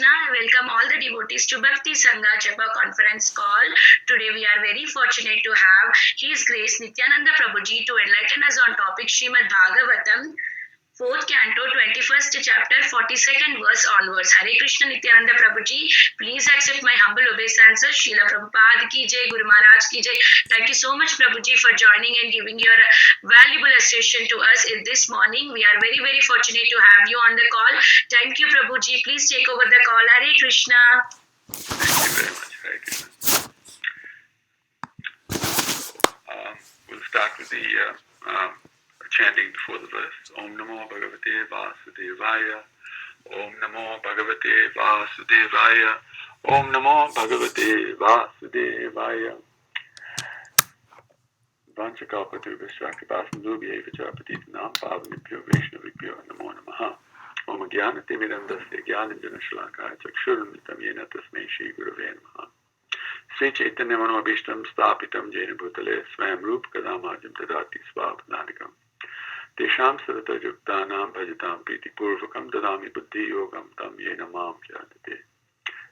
Krishna. I welcome all the devotees to Bhakti Sangha Japa conference call. Today we are very fortunate to have His Grace Nityananda Prabhuji to enlighten us on topic Srimad Bhagavatham, 4th canto, 21st chapter, 42nd verse onwards. Hare Krishna Nityananda Prabhuji, please accept my humble obeisances. Srila Prabhupada ki jai, Guru Maharaj ki jai. Thank you so much Prabhuji for joining and giving your valuable association to us in this morning. We are very, very fortunate to have you on the call. Thank you Prabhuji. Please take over the call. Hare Krishna. Thank you very much. Hare Krishna. We'll start with the chanting before the verse. Om Namo Bhagavate Vasudevaya. Om Namo Bhagavate Vasudevaya. Om Namo Bhagavate Vasudevaya. Vanchakalpaturvasya Kripasindhubhya Vacha Patitanam Pavanibhyo Vaishnavibhyo Namo Namaha. Om Jnanatimidandasya Jnananjana Shalakaya Chakshurunmitam Yena Tasmai Shri Gurave Namaha. Sri Chaitanya Manobhishtam Stapitam Jaina Bhutale Swayam Rup Kadamajam Tadati Svapanadikam Tesham Sarata Yuktanam Bhajatam Priti Purvakam Dadami Buddhi Yogam Tam Yena Mam Jadate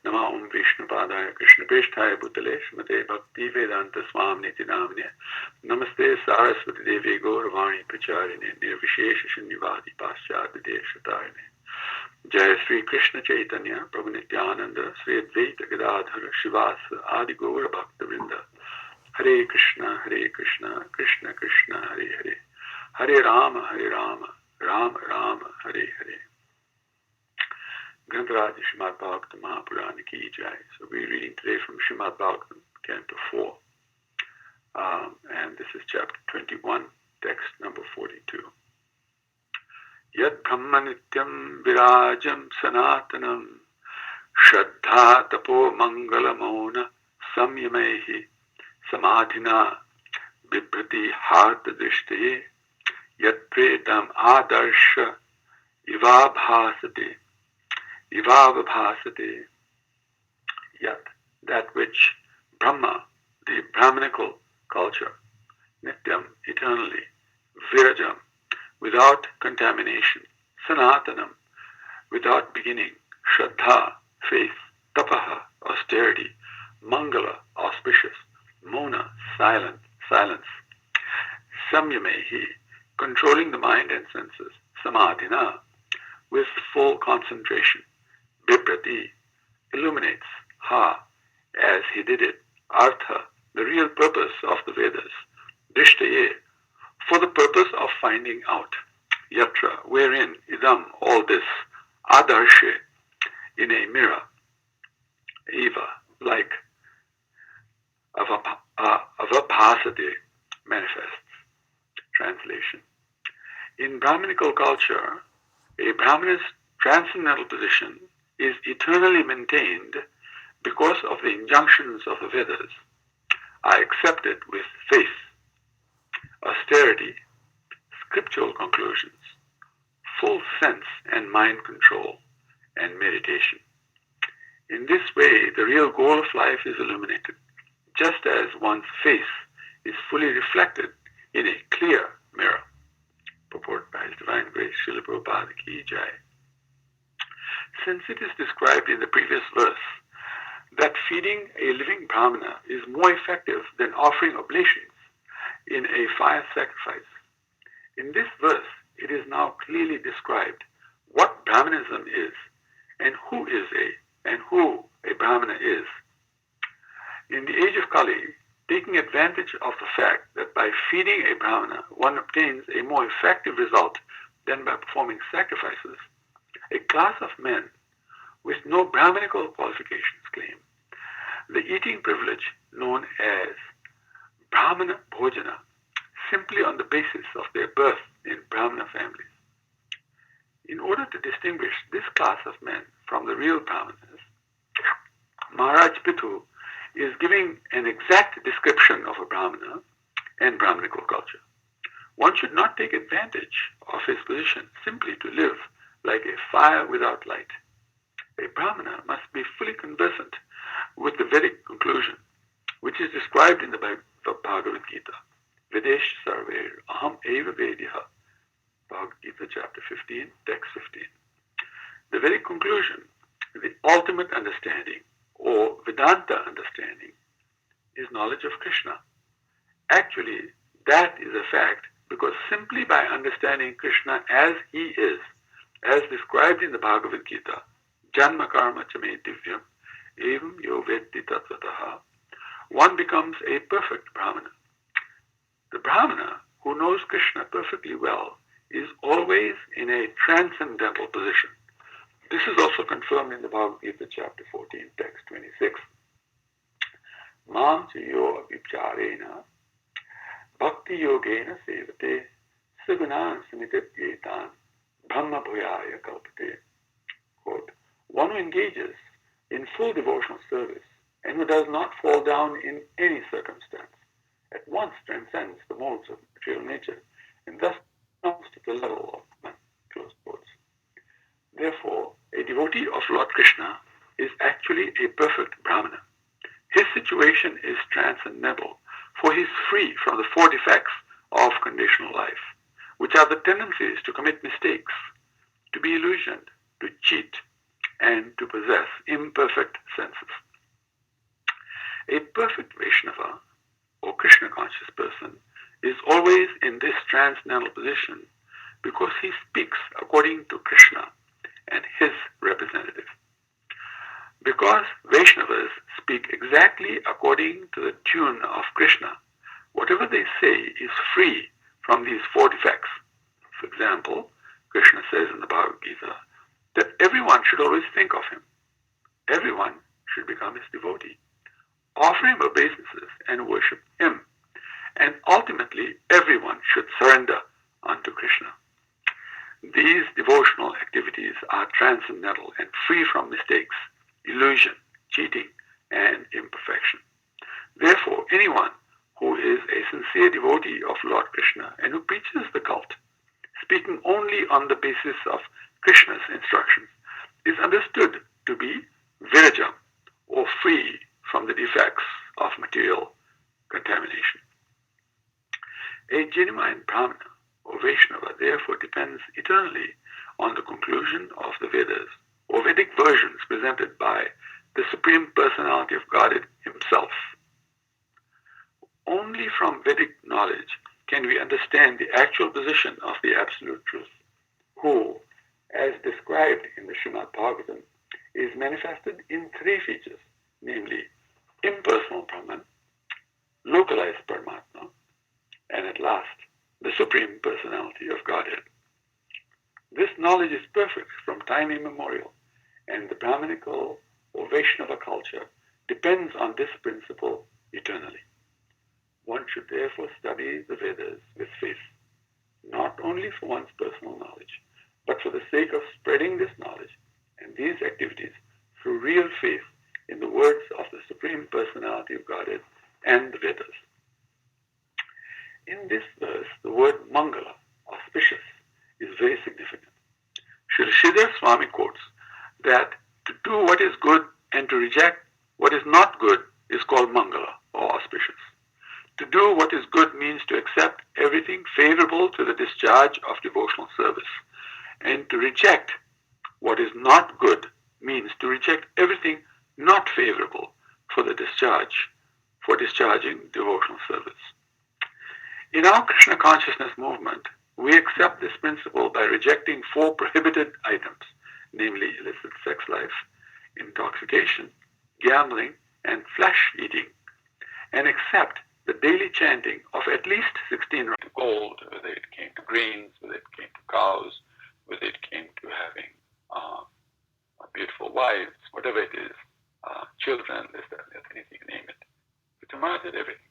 Nama Om Vishnu Padaya Krishna Pesthaya Bhutale Shmate Bhakti Vedanta Swam Niti Namne Namaste Saraswati Devi Gauravani Pracharine Nirvishesha Shunyavadi Paschad Deshatarine Jai Sri Krishna Chaitanya Prabhu Nityananda Sri Advaita Gadadhara Shivasa Adi Gaura Bhakta Vrinda Hare Krishna Krishna Krishna Hare Hare Hare Rama Rama Rama Hare Hare. Grantaraj Srimad Bhagavatam Mahapurana Ki Jai. So we're reading today from Srimad Bhagavatam Canto 4 and this is chapter 21, text number 42. Yad Brahma Nityam Virajam Sanatanam Shraddha Tapo Mangala Mona Samyamehi Samadhina Bibrati Harta Drishtaye Yad Predam Adarsha Ivabhasate Yat, that which Brahma, the Brahmanical culture, Nityam, eternally, Virajam, without contamination, Sanatanam, without beginning, Shraddha, faith, Tapaha, austerity, Mangala, auspicious, Mona, silence, Samyamehi, controlling the mind and senses, Samadhina, with full concentration, Bibrati, illuminates, Ha, as he did it, Artha, the real purpose of the Vedas, Drishtaye, for the purpose of finding out, Yatra, wherein, Idam, all this, Adarshe, in a mirror, Eva, like, Avabhasate, manifests. Translation. In Brahminical culture, a Brahmana's transcendental position is eternally maintained because of the injunctions of the Vedas. I accept it with faith, austerity, scriptural conclusions, full sense and mind control, and meditation. In this way, the real goal of life is illuminated, just as one's face is fully reflected in a clear mirror. Purport by His Divine Grace, Srila Prabhupada Ki Jai. Since it is described in the previous verse that feeding a living Brahmana is more effective than offering oblations in a fire sacrifice, in this verse it is now clearly described what Brahmanism is and who a Brahmana is. In the age of Kali, taking advantage of the fact that by feeding a Brahmana one obtains a more effective result than by performing sacrifices, a class of men with no Brahmanical qualifications claim the eating privilege known as Brahmana Bhojana, simply on the basis of their birth in Brahmana families. In order to distinguish this class of men from the real Brahmanas, Maharaj Pithu is giving an exact description of a Brahmana and Brahmanical culture. One should not take advantage of his position simply to live like a fire without light. A Brahmana must be fully conversant with the Vedic conclusion, which is described in the Bhagavad Gita. Videsh Sarver Aham Eva Vedya. Bhagavad Gita chapter 15, text 15. The Vedic conclusion, ultimate understanding or Vedanta understanding is knowledge of Krishna. Actually, that is a fact because simply by understanding Krishna as he is, as described in the Bhagavad Gita, Janma Karma Chame Divyam, Evam Yo Vetti Tatvataha, one becomes a perfect Brahmana. The Brahmana who knows Krishna perfectly well is always in a transcendental position. This is also confirmed in the Bhagavad Gita, chapter 14, text 26. Mam yo abhicharena bhakti yogena sevate sigunan samitipyetan brahma bhuyaya kalpate. Quote, one who engages in full devotional service and who does not fall down in any circumstance at once transcends the modes of material nature and thus comes to the level of man. Close quotes. Therefore, a devotee of Lord Krishna is actually a perfect Brahmana. His situation is transcendental, for he is free from the four defects of conditional life, which are the tendencies to commit mistakes, to be illusioned, to cheat, and to possess imperfect senses. A perfect Vaishnava, or Krishna conscious person, is always in this transcendental position because he speaks according to Krishna and his representative. Because Vaishnavas speak exactly according to the tune of Krishna, whatever they say is free from these four defects. For example, Krishna says in the Bhagavad Gita that everyone should always think of him. Everyone should become his devotee, offer him obeisances and worship him. And ultimately, everyone should surrender unto Krishna. These devotional activities are transcendental and free from mistakes, illusion, cheating, and imperfection. Therefore, anyone who is a sincere devotee of Lord Krishna and who preaches the cult, speaking only on the basis of Krishna's instructions, is understood to be virajam, or free from the defects of material contamination. A genuine Brahmana or Vaishnava therefore depends eternally on the conclusion of the Vedas, or Vedic versions presented by the Supreme Personality of Godhead himself. Only from Vedic knowledge can we understand the actual position of the Absolute Truth, who, as described in the Srimad Bhagavatam, is manifested in three features, namely impersonal Brahman, localized Paramatma, and at last, the Supreme Personality of Godhead. This knowledge is perfect from time immemorial, and the Brahmanical or Vaishnava culture depends on this principle eternally. One should therefore study the Vedas with faith, not only for one's personal knowledge, but for the sake of spreading this knowledge and these activities through real faith in the words of the Supreme Personality of Godhead and the Vedas. In this verse, the word Mangala, auspicious, is very significant. Srila Sridhar Swami quotes that to do what is good and to reject what is not good is called Mangala, or auspicious. To do what is good means to accept everything favorable to the discharge of devotional service, and to reject what is not good means to reject everything not favorable for discharging devotional service. In our Krishna consciousness movement, we accept this principle by rejecting four prohibited items, namely illicit sex life, intoxication, gambling, and flesh eating, and accept the daily chanting of at least 16 rounds to gold, whether it came to grains, whether it came to cows, whether it came to having beautiful wives, whatever it is, children, this, that, anything, name it. It demanded everything.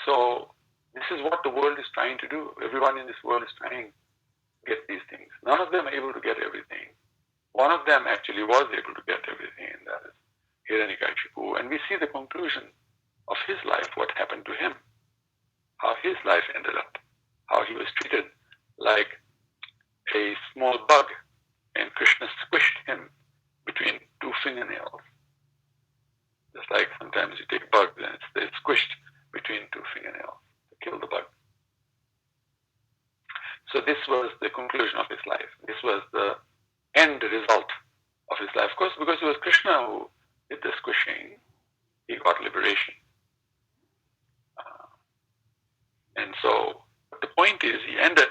So this is what the world is trying to do. Everyone in this world is trying to get these things. None of them are able to get everything. One of them actually was able to get everything, and that is Hiranyakashipu. And we see the conclusion of his life, what happened to him, how his life ended up, how he was treated like a small bug, and Krishna squished him between two fingernails. Just like sometimes you take bugs and they're squished between two fingernails to kill the bug. So this was the conclusion of his life. This was the end result of his life. life. Of course, because it was Krishna who did the squishing, he got liberation. And so the point is, he ended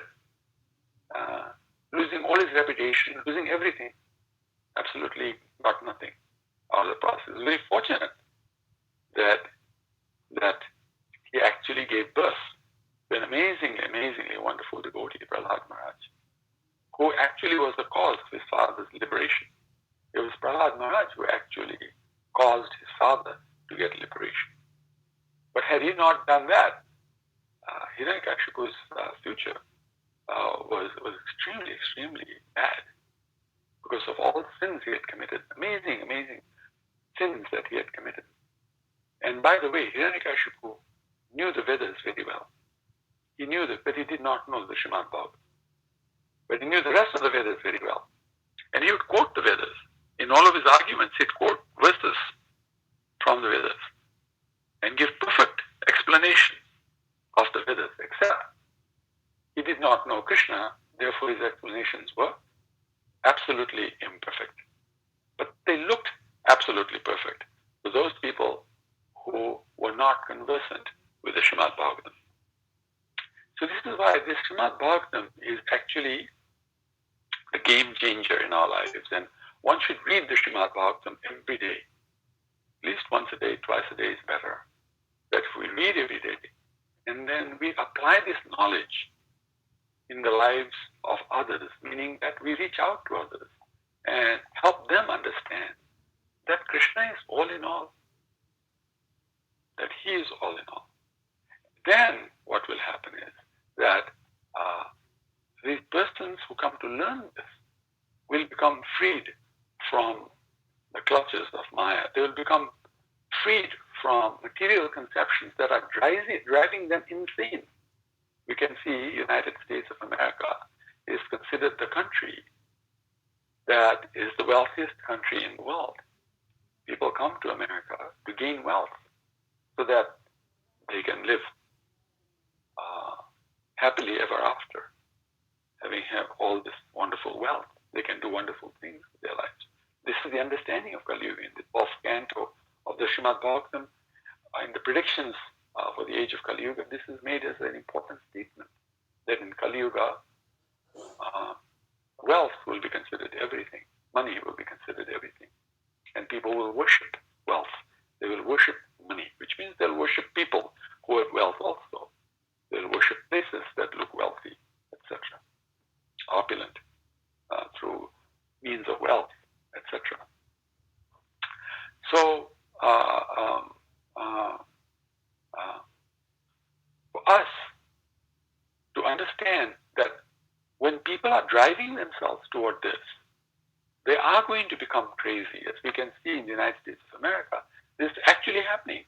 losing all his reputation, losing everything. Absolutely got nothing out of the process. Very fortunate that he actually gave birth to an amazingly wonderful devotee, Prahlad Maharaj, who actually was the cause of his father's liberation. It was Prahlad Maharaj who actually caused his father to get liberation. But had he not done that, Hiranyakashipu's future was extremely bad because of all the sins he had committed, amazing sins that he had committed. And by the way, Hiranyakashipu knew the Vedas very well. He knew that, but he did not know the Srimad Bhagavatam. But he knew the rest of the Vedas very well. And he would quote the Vedas. In all of his arguments, he'd quote verses from the Vedas and give perfect explanation of the Vedas, except he did not know Krishna, therefore his explanations were absolutely imperfect. But they looked absolutely perfect to those people who were not conversant with the Srimad Bhagavatam. So this is why this Srimad Bhagavatam is actually the game changer in our lives. And one should read the Srimad Bhagavatam every day. At least once a day, twice a day is better. That if we read every day, and then we apply this knowledge in the lives of others, meaning that we reach out to others and help them understand that Krishna is all in all, that he is all in all. Then what will happen is that these persons who come to learn this will become freed from the clutches of Maya. They will become freed from material conceptions that are driving them insane. We can see United States of America is considered the country that is the wealthiest country in the world. People come to America to gain wealth so that they can live happily ever after. Having have all this wonderful wealth, they can do wonderful things with their lives. This is the understanding of Kali Yuga in the 12th canto of the Srimad Bhagavatam. In the predictions for the age of Kali Yuga, this is made as an important statement that in Kali Yuga, wealth will be considered everything. Money will be considered everything. And people will worship wealth. They will worship money, which means they'll worship people who have wealth also. They'll worship places that look wealthy, etc. Opulent through means of wealth, etc. So, for us to understand that when people are driving themselves toward this, they are going to become crazy. As we can see in the United States of America, this is actually happening.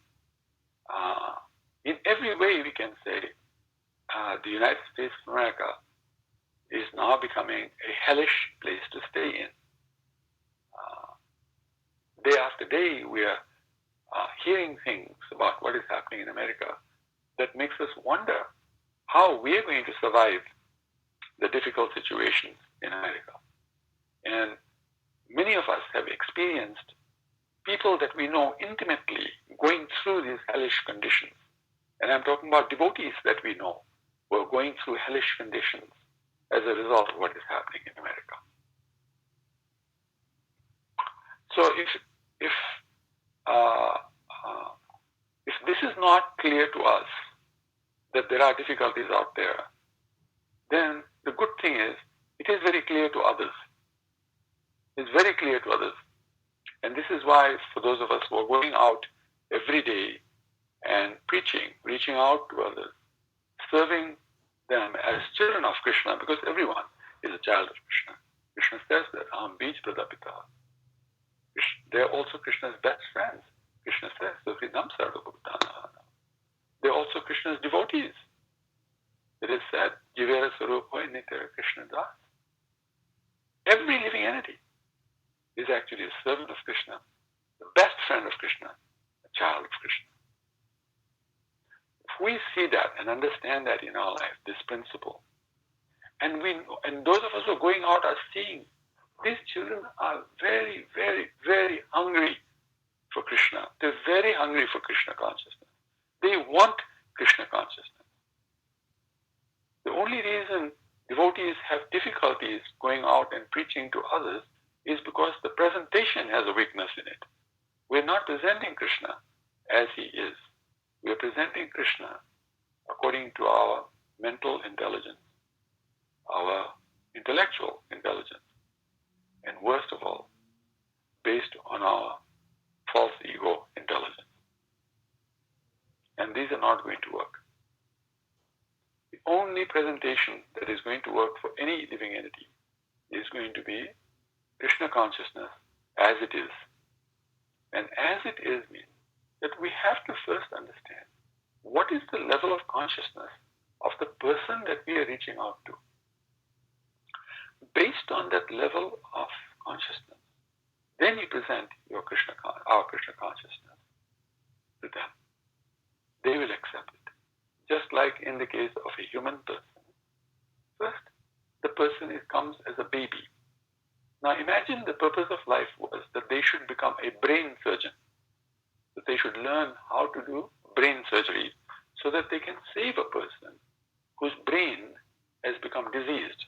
In every way, we can say the United States of America is now becoming a hellish place to stay in. Day after day, we are hearing things about what is happening in America that makes us wonder how we are going to survive the difficult situations in America. And many of us have experienced people that we know intimately going through these hellish conditions. And I'm talking about devotees that we know who are going through hellish conditions as a result of what is happening in America. So if this is not clear to us, that there are difficulties out there, then the good thing is, it is very clear to others. It's very clear to others. And this is why, for those of us who are going out every day and preaching, reaching out to others, serving them as children of Krishna, because everyone is a child of Krishna. Krishna says that, Aham Bij Pradapita. They're also Krishna's best friends. Krishna says, Suhridam Sarvabhutana. They're also Krishna's devotees. It is said, Jivera Sarupa Nitya Krishna Das. Every living entity is actually a servant of Krishna, the best friend of Krishna, a child of Krishna. If we see that and understand that in our life, this principle, and those of us who are going out are seeing These children are very, very, very hungry for Krishna. They're very hungry for Krishna consciousness. They want Krishna consciousness. The only reason devotees have difficulties going out and preaching to others is because the presentation has a weakness in it. We're not presenting Krishna as he is. We're presenting Krishna according to our mental intelligence, our intellectual intelligence, and worst of all, based on our false ego intelligence. And these are not going to work. The only presentation that is going to work for any living entity is going to be Krishna consciousness as it is. And as it is means that we have to first understand what is the level of consciousness of the person that we are reaching out to. Based on that level of consciousness, then you present our Krishna consciousness to them. They will accept it. Just like in the case of a human person. First, the person comes as a baby. Now imagine the purpose of life was that they should become a brain surgeon, that they should learn how to do brain surgery so that they can save a person whose brain has become diseased,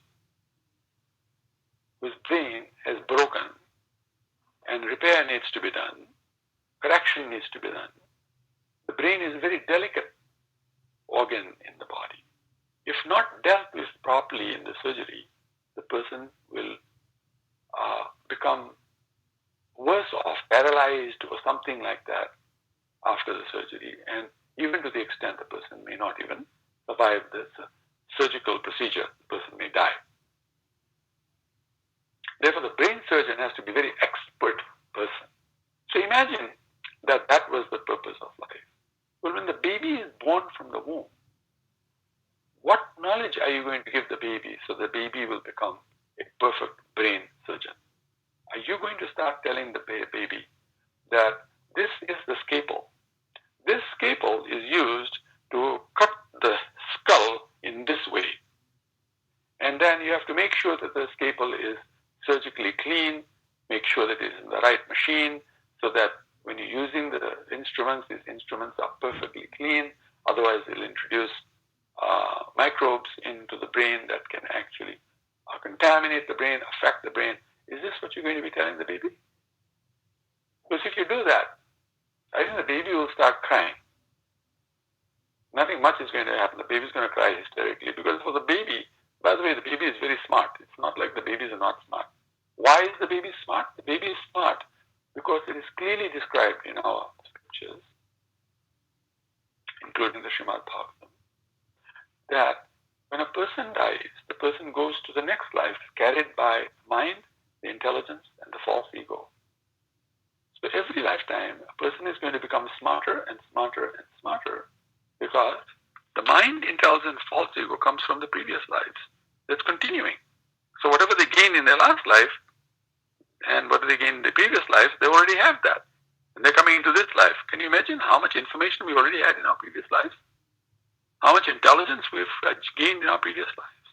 whose brain has broken, and repair needs to be done, correction needs to be done. The brain is a very delicate organ in the body. If not dealt with properly in the surgery, the person will become worse off, paralyzed or something like that after the surgery, and even to the extent the person may not even survive this surgical procedure, the person may die. Therefore, the brain surgeon has to be a very expert person. So imagine that that was the purpose of life. Well, when the baby is born from the womb, what knowledge are you going to give the baby so the baby will become a perfect brain surgeon? Are you going to start telling the baby that this is the scalpel? This scalpel is used to cut the skull in this way. And then you have to make sure that the scalpel is surgically clean, make sure that it is in the right machine, so that when you're using the instruments, these instruments are perfectly clean. Otherwise, they'll introduce microbes into the brain that can actually contaminate the brain, affect the brain. Is this what you're going to be telling the baby? Because if you do that, I think the baby will start crying. Nothing much is going to happen. The baby is going to cry hysterically because for the baby, by the way, the baby is very smart. It's not like the babies are not smart. Why is the baby smart? The baby is smart because it is clearly described in our scriptures, including the Srimad Bhagavatham, that when a person dies, the person goes to the next life carried by mind, the intelligence, and the false ego. So every lifetime, a person is going to become smarter and smarter and smarter because the mind, intelligence, false ego comes from the previous lives. That's continuing. So whatever they gained in their last life and what they gained in the previous life, they already have that. And they're coming into this life. Can you imagine how much information we already had in our previous lives? How much intelligence we've gained in our previous lives?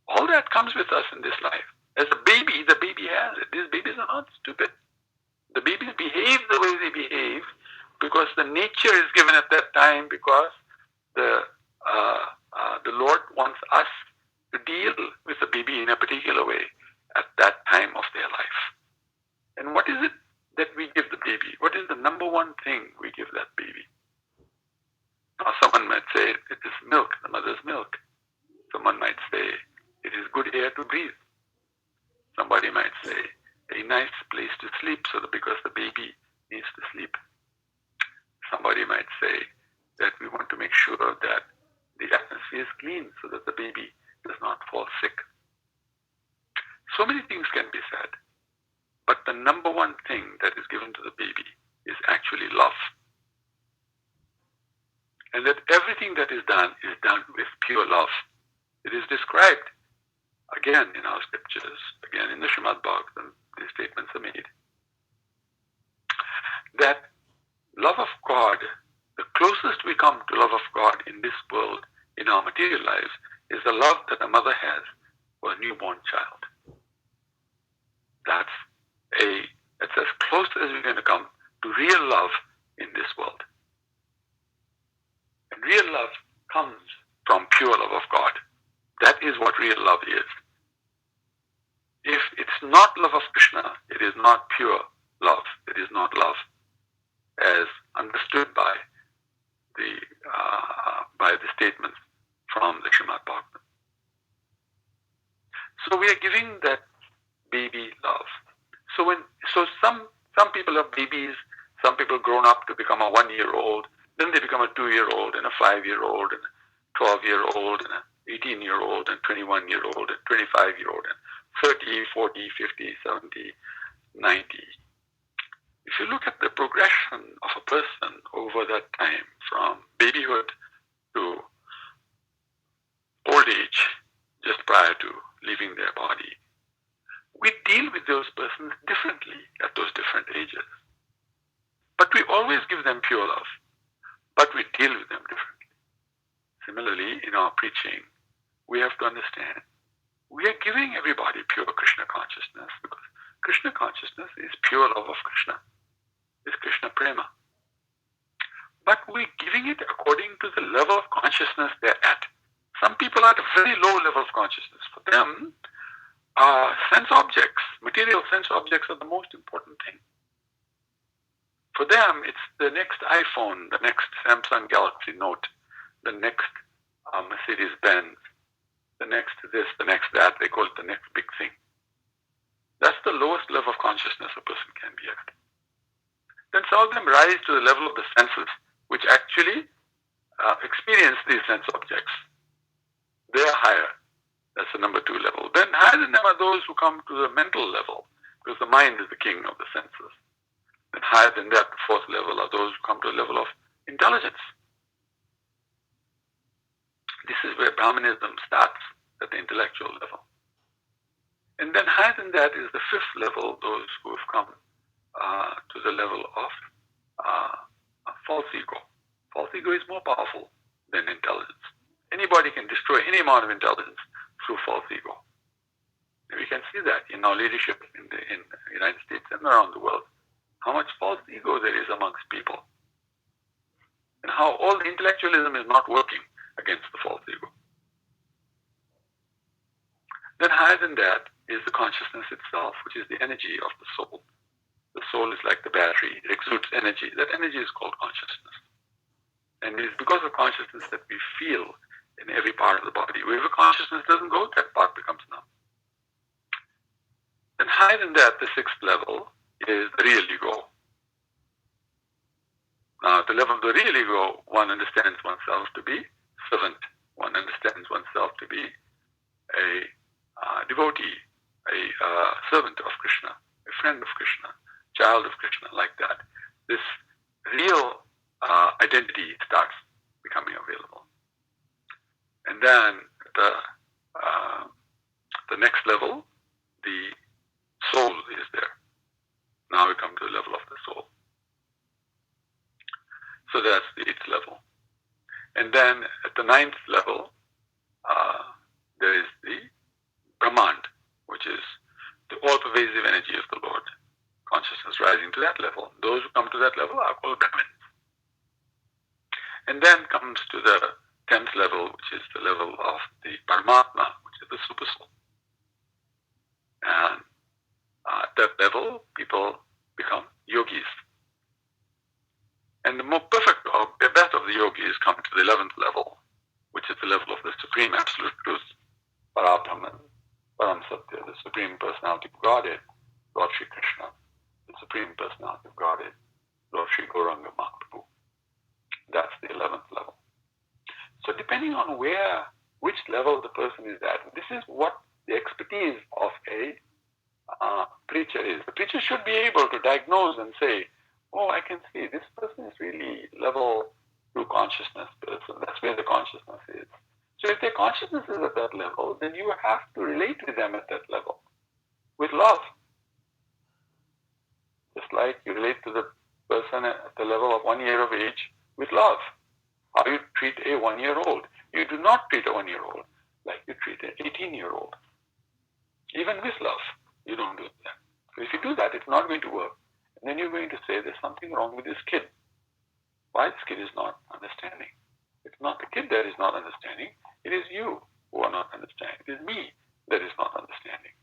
All that comes with us in this life. As a baby, the baby has it. These babies are not stupid. The babies behave the way they behave because the nature is given at that time, because the Lord wants us to deal with the baby in a particular way at that time of their life. And what is it that we give the baby? What is the number one thing we give that baby? Now, someone might say it is milk, the mother's milk. Someone might say it is good air to breathe. Somebody might say a nice place to sleep because the baby needs to sleep. Somebody might say that we want to make sure that the atmosphere is clean so that the baby does not fall sick. So many things can be said, but the number one thing that is given to the baby is actually love. And that everything that is done with pure love. It is described again in our scriptures, again in the Srimad Bhagavatham, these statements are made, that love of God, the closest we come to love of God in this world, in our material lives, is the love that a mother has for a newborn child. close as we're going to come to real love in this world. And real love comes from pure love of God. That is what real love is. If it's not love of Krishna, it is not pure love. It is not love as understood by the statements from the Srimad Bhagavatham. So we are giving that baby love. So some people are babies, some people grown up to become a 1-year-old, then they become a 2-year-old and a 5-year-old and a 12-year-old and an 18-year-old and 21-year-old and 25-year-old and 30, 40, 50, 70, 90. If you look at the progression of a person over that time from babyhood to old age, just prior to leaving their body, we deal with those persons differently at those different ages. But we always give them pure love, but we deal with them differently. Similarly, in our preaching, we have to understand we are giving everybody pure Krishna consciousness because Krishna consciousness is pure love of Krishna, is Krishna prema. But we're giving it according to the level of consciousness they're at. Some people are at a very low level of consciousness. For them, sense objects, material sense objects are the most important thing. For them, it's the next iPhone, the next Samsung Galaxy Note, the next Mercedes Benz, the next this, the next that. They call it the next big thing. That's the lowest level of consciousness a person can be at. Then some of them rise to the level of the senses, which actually experience these sense objects. They are higher. That's the number 2 level. Then higher than them are those who come to the mental level, because the mind is the king of the senses. Then higher than that, the 4th level, are those who come to a level of intelligence. This is where Brahmanism starts, at the intellectual level. And then higher than that is the 5th level, those who have come to the level of false ego. False ego is more powerful than intelligence. Anybody can destroy any amount of intelligence through false ego. And we can see that in our leadership in the United States and around the world, how much false ego there is amongst people, and how all the intellectualism is not working against the false ego. Then higher than that is the consciousness itself, which is the energy of the soul. The soul is like the battery. It exudes energy. That energy is called consciousness. And it is because of consciousness that we feel in every part of the body. Wherever consciousness doesn't go, that part becomes numb. Then higher than that, the 6th level is the real ego. Now, at the level of the real ego, one understands oneself to be servant. One understands oneself to be a devotee, a servant of Krishna, a friend of Krishna, child of Krishna, like that. This real identity starts becoming available. And then the next level, the soul is there. Now we come to the level of the soul. So that's the 8th level. And then at the 9th level, there is the Brahmand, which is the all-pervasive energy of the Lord. Consciousness rising to that level. Those who come to that level are called Brahmins. And then comes to the 10th level, which is the level of the Paramatma, which is the super soul. And at that level, people become yogis. And the more perfect or the best of the yogis come to the 11th level, which is the level of the Supreme Absolute Truth, Parabrahman, Param Satya, the Supreme Personality of Godhead, Lord Shri Krishna, the Supreme Personality of Godhead, Lord Shri Gauranga Mahaprabhu. That's the 11th level. So depending on which level the person is at, this is what the expertise of a preacher is. The preacher should be able to diagnose and say, oh, I can see this person is really level 2 consciousness person. That's where the consciousness is. So if their consciousness is at that level, then you have to relate with them at that level with love. Just like you relate to the person at the level of 1 year of age with love. How you treat a 1-year-old. You do not treat a 1-year-old like you treat an 18-year-old. Even with love, you don't do that. So if you do that, it's not going to work. And then you're going to say there's something wrong with this kid. Why this kid is not understanding? It's not the kid that is not understanding. It is you who are not understanding. It is me that is not understanding.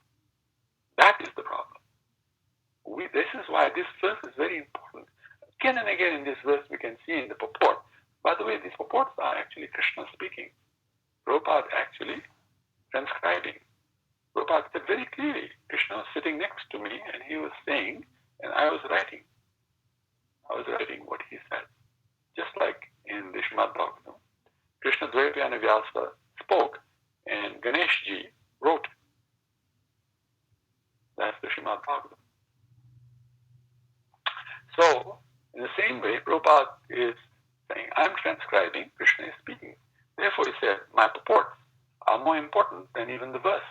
That is the problem. This is why this verse is very important. Again and again in this verse we can see in the purport. By the way, these purports are actually Krishna speaking. Prabhupada actually transcribing. Prabhupada said very clearly, Krishna was sitting next to me and he was saying, and I was writing. I was writing what he said. Just like in the Srimad Bhagavatham, Krishna Dvaipayana Vyasa spoke and Ganesh ji wrote. That's the Srimad Bhagavatam. So, in the same way, Prabhupada is saying, I'm transcribing, Krishna is speaking. Therefore, he said, my purports are more important than even the verse.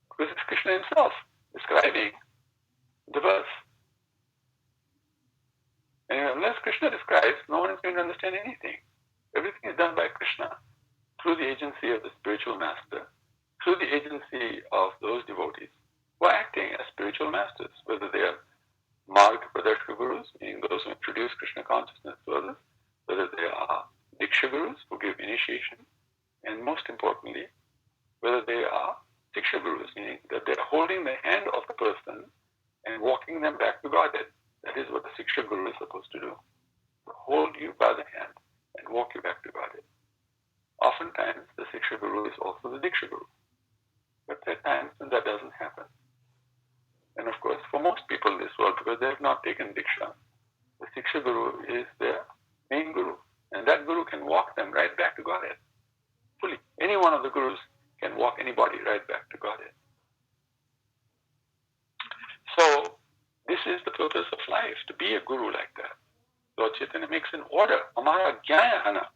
Because it's Krishna himself describing the verse. And unless Krishna describes, no one is going to understand anything. Everything is done by Krishna through the agency of the spiritual master, through the agency of those devotees who are acting as spiritual masters, whether they are Marg Pradashka Gurus, meaning those who introduce Krishna consciousness to others, whether they are Diksha Gurus who give initiation, and most importantly, whether they are Diksha Gurus, meaning that they are holding the hand of the person and walking them back to Godhead. That is what the Siksha Guru is supposed to do. To hold you by the hand and walk you back to Godhead. Oftentimes, the Siksha Guru is also the Diksha Guru. But there are times when that doesn't happen. And of course, for most people in this world, because they have not taken Diksha, the Siksha Guru is their main Guru. And that Guru can walk them right back to Godhead. Fully. Any one of the Gurus can walk anybody right back to Godhead. So, this is the purpose of life, to be a Guru like that. Lord Chaitanya makes an order, Amara Jnayahana,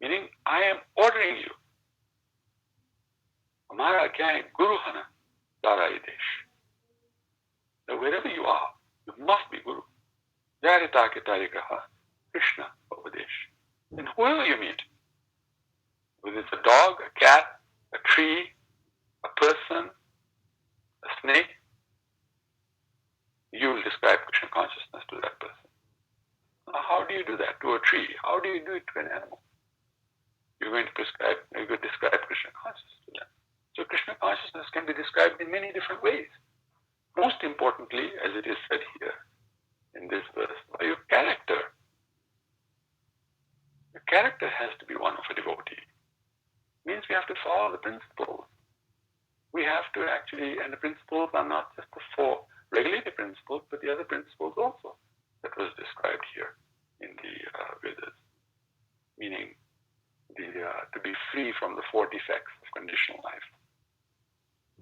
meaning I am ordering you. Amara Jnaya Guruhana Darayadesh. Now wherever you are, you must be Guru. Jaritake Tarikaha Krishna Upadesh. And whoever you meet, whether it's a dog, a cat, a tree, a person, a snake, you will describe Krishna consciousness to that person. Now, how do you do that to a tree? How do you do it to an animal? You're going to describe Krishna consciousness to them. So Krishna consciousness can be described in many different ways. Most importantly, as it is said here in this verse, by your character. Your character has to be one of a devotee. It means we have to follow the principles. We have to actually, and the principles are not just the four regulated principles, but the other principles also that was described here in the Vedas, meaning to be free from the four defects of conditional life,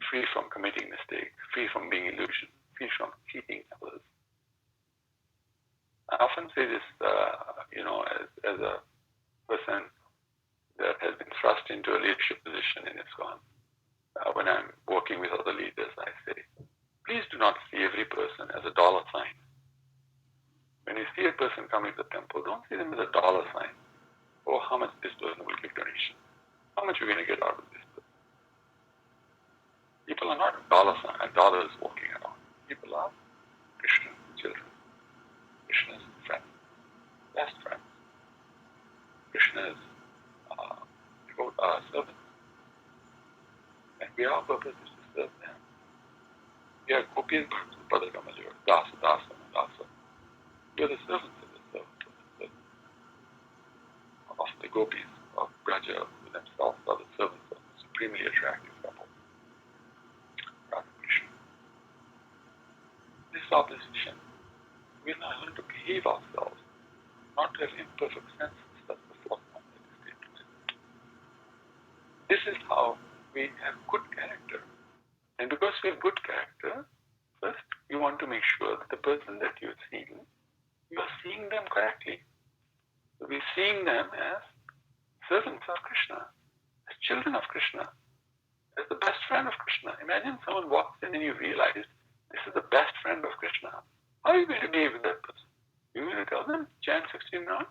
free from committing mistakes, free from being illusion, free from cheating others. I often say this, as a person that has been thrust into a leadership position in ISKCON. When I'm working with other leaders, I say, please do not see every person as a dollar sign. When you see a person coming to the temple, don't see them as a dollar sign. Oh, how much this person will give donation. How much are we going to get out of this person? People are not dollars walking around. People are Krishna's children, Krishna's friends, best friends. Krishna's servants. And our purpose is to serve them. We are Gopis Padagamalur, Dasa, Dasa, Dasa. We are the servants of the servants of the Gopis of Braja, who themselves are the servants of the supremely attractive couple, Radha Krishna. This opposition, we learn to behave ourselves, not to have imperfect senses. That's the fourth one that is stated. This is how we have good character. And because we have good character, first you want to make sure that the person that you're seeing, you are seeing them correctly. So we're seeing them as servants of Krishna, as children of Krishna, as the best friend of Krishna. Imagine someone walks in and you realize this is the best friend of Krishna. How are you going to behave with that person? You're going to tell them, chant 16 rounds,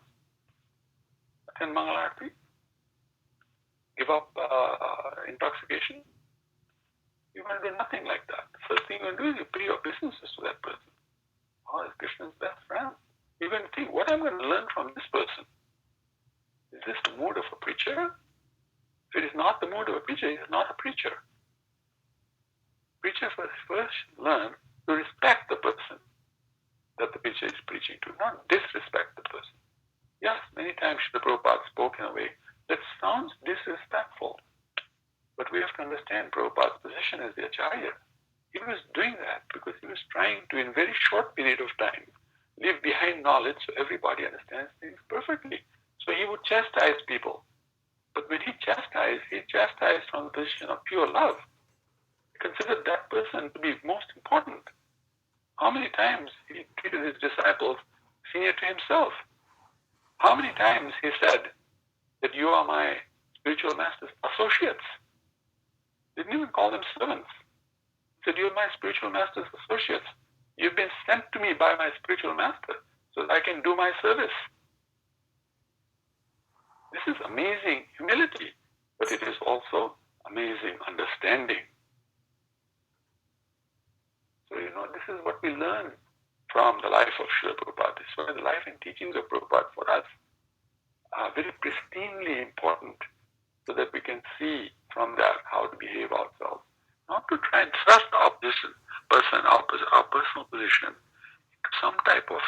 attend Mangalarti, give up intoxication? You're going to do nothing like that. The first thing you're going to do is you pay your businesses to that person. Krishna's best friend. You're going to think, what am I going to learn from this person? Is this the mood of a preacher? If it is not the mood of a preacher, he is not a preacher. Preacher first learn to respect the person that the preacher is preaching to, not disrespect the person. Yes, many times the Prabhupada spoke in a way that sounds disrespectful. But we have to understand Prabhupada's position as the Acharya. He was doing that because he was trying to, in a very short period of time, leave behind knowledge so everybody understands things perfectly. So he would chastise people. But when he chastised from the position of pure love. He considered that person to be most important. How many times he treated his disciples senior to himself? How many times he said that you are my spiritual master's associates? Didn't even call them servants. He said, you're my spiritual master's associates. You've been sent to me by my spiritual master so that I can do my service. This is amazing humility, but it is also amazing understanding. So, this is what we learn from the life of Srila Prabhupada. This is why the life and teachings of Prabhupada for us are very pristinely important so that we can see from that how to behave ourselves. Not to try and thrust our personal position into some type of,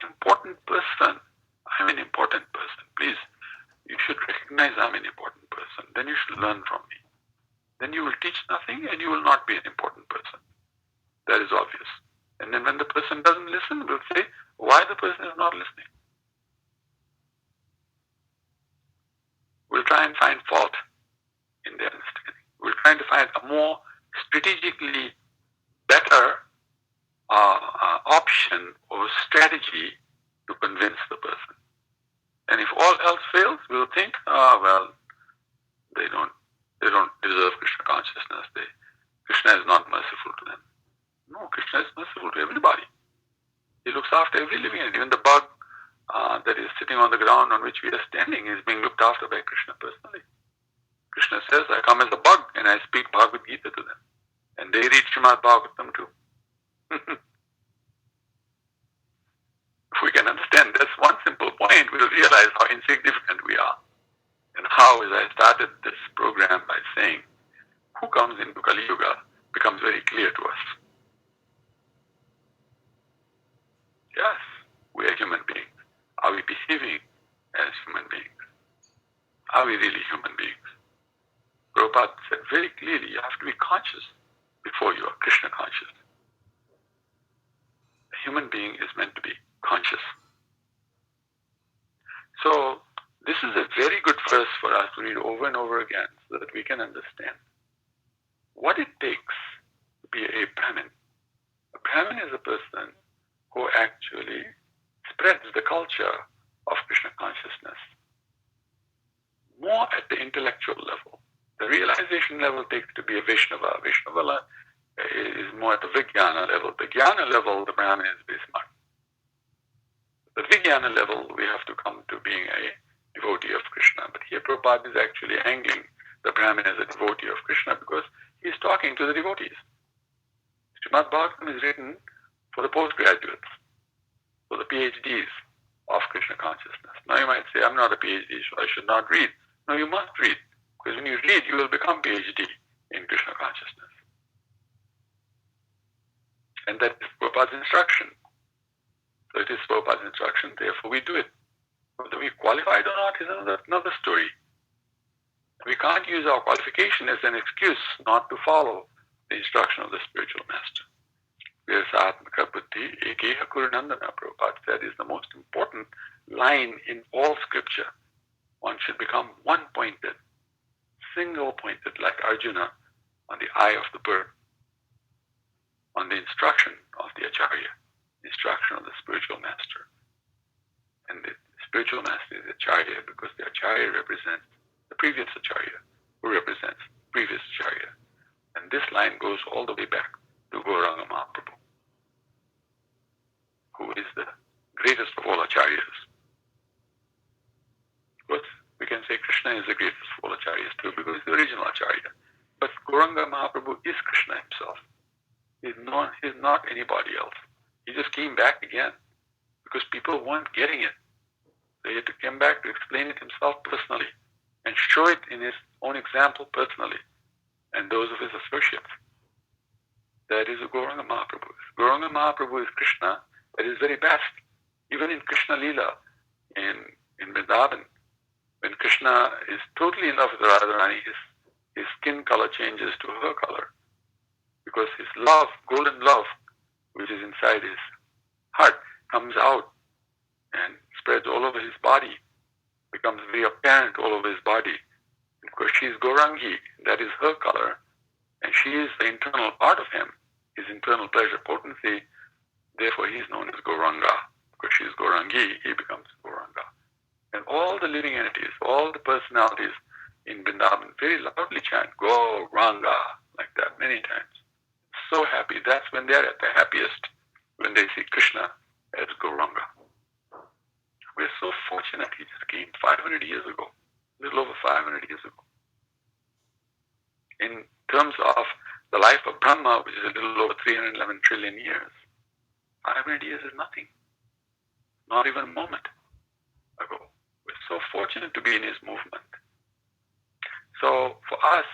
important person. I'm an important person. Please, you should recognize I'm an important person. Then you should learn from me. Then you will teach nothing and you will not be an important person. That is obvious. And then when the person doesn't listen, we'll say, why the person is not listening? We'll try and find fault in their understanding. We're trying to find a more strategically better option or strategy to convince the person. And if all else fails, we'll think, they don't deserve Krishna consciousness. Krishna is not merciful to them. No, Krishna is merciful to everybody. He looks after every living entity. Even the bug that is sitting on the ground on which we are standing is being looked after by Krishna personally. Krishna says, I come as a bug and I speak Bhagavad Gita to them. And they read Srimad Bhagavatam too. If we can understand this one simple point, we'll realize how insignificant we are. And how, as I started this program by saying, who comes into Kali Yuga becomes very clear to us. Yes, we are human beings. Are we behaving as human beings? Are we really human beings? Prabhupada said very clearly, you have to be conscious before you are Krishna conscious. A human being is meant to be conscious. So, this is a very good verse for us to read over and over again so that we can understand what it takes to be a Brahmin. A Brahmin is a person who actually spreads the culture of Krishna consciousness more at the intellectual level. The realization level takes to be a Vaishnava. Vaishnava is more at the Vijnana level. The Jnana level, the Brahmin is very smart. The Vijnana level, we have to come to being a devotee of Krishna. But here Prabhupada is actually angling the Brahmin as a devotee of Krishna because he's talking to the devotees. Srimad Bhagavatam is written for the postgraduates, for the PhDs of Krishna consciousness. Now you might say, I'm not a PhD, so I should not read. No, you must read. Because when you read, you will become PhD in Krishna consciousness. And that is Prabhupada's instruction. So it is Prabhupada's instruction, therefore we do it. Whether we qualified or not is another story. We can't use our qualification as an excuse not to follow the instruction of the spiritual master. Vyasatmaka buddhi ekeha kurunandana, Prabhupada said, is the most important line in all scripture. One should become one-pointed, single-pointed, like Arjuna on the eye of the bird, on the instruction of the Acharya, the instruction of the spiritual master. And the spiritual master is Acharya because the Acharya represents the previous Acharya, who represents previous Acharya. And this line goes all the way back to Gauranga Mahaprabhu, who is the greatest of all Acharyas. But we can say Krishna is the greatest of all Acharyas too, because he's the original Acharya. But Gauranga Mahaprabhu is Krishna himself. He's not anybody else. He just came back again because people weren't getting it. So he had to come back to explain it himself personally and show it in his own example personally and those of his associates. That is who Gauranga Mahaprabhu is. Gauranga Mahaprabhu is Krishna at his very best. Even in Krishna Leela, in Vrindavan, when Krishna is totally in love with Radharani, his skin color changes to her color because his love, golden love, which is inside his heart, comes out and spreads all over his body, becomes very apparent all over his body. Because she is Gaurangi, that is her color, and she is the internal part of him, his internal pleasure potency, therefore he is known as Gauranga. Because she is Gaurangi, he becomes Gauranga. And all the living entities, all the personalities in Vrindavan very loudly chant Gauranga, like that many times. So happy, that's when they're at their happiest, when they see Krishna as Gauranga. We're so fortunate he just came 500 years ago, a little over 500 years ago. In terms of the life of Brahma, which is a little over 311 trillion years, 500 years is nothing, not even a moment ago. We're so fortunate to be in his movement. So for us,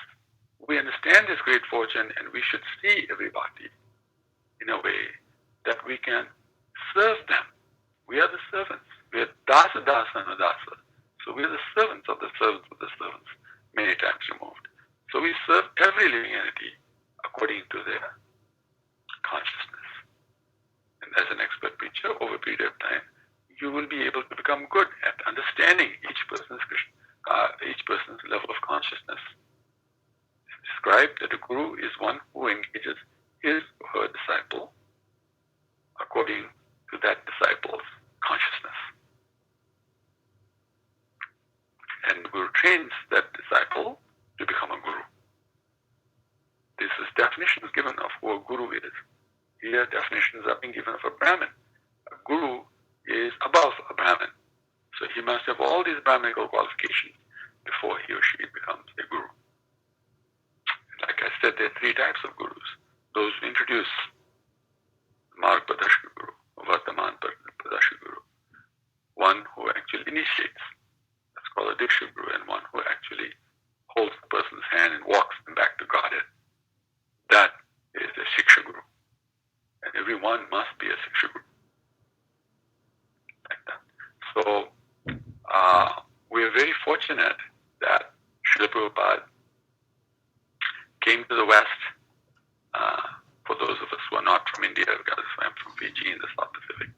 we understand this great fortune and we should see everybody in a way that we can serve them. We are the servants. We are dasa dasa and dasa. So we are the servants of the servants of the servants, many times removed. So we serve every living entity according to their consciousness. And as an expert preacher, over a period of time, you will be able to become good at understanding each person's level of consciousness. It's described that a guru is one who engages his or her disciple according to that disciple's consciousnness. And the guru trains that disciple to become a guru. This is definitions given of who a guru is. Here definitions are being given of a Brahmin. A guru is above a Brahmin. So he must have all these Brahminical qualifications before he or she becomes a guru. Like I said, there are three types of gurus. Those who introduce Marg Padashka Guru, Vartaman Padashka Guru. One who actually initiates, that's called a Diksha Guru, and one who actually holds the person's hand and walks them back to Godhead. That is a Shiksha Guru. And everyone must be a Shiksha Guru. Like that. So, we are very fortunate that Srila Prabhupada came to the West. For those of us who are not from India, because I'm from Fiji in the South Pacific,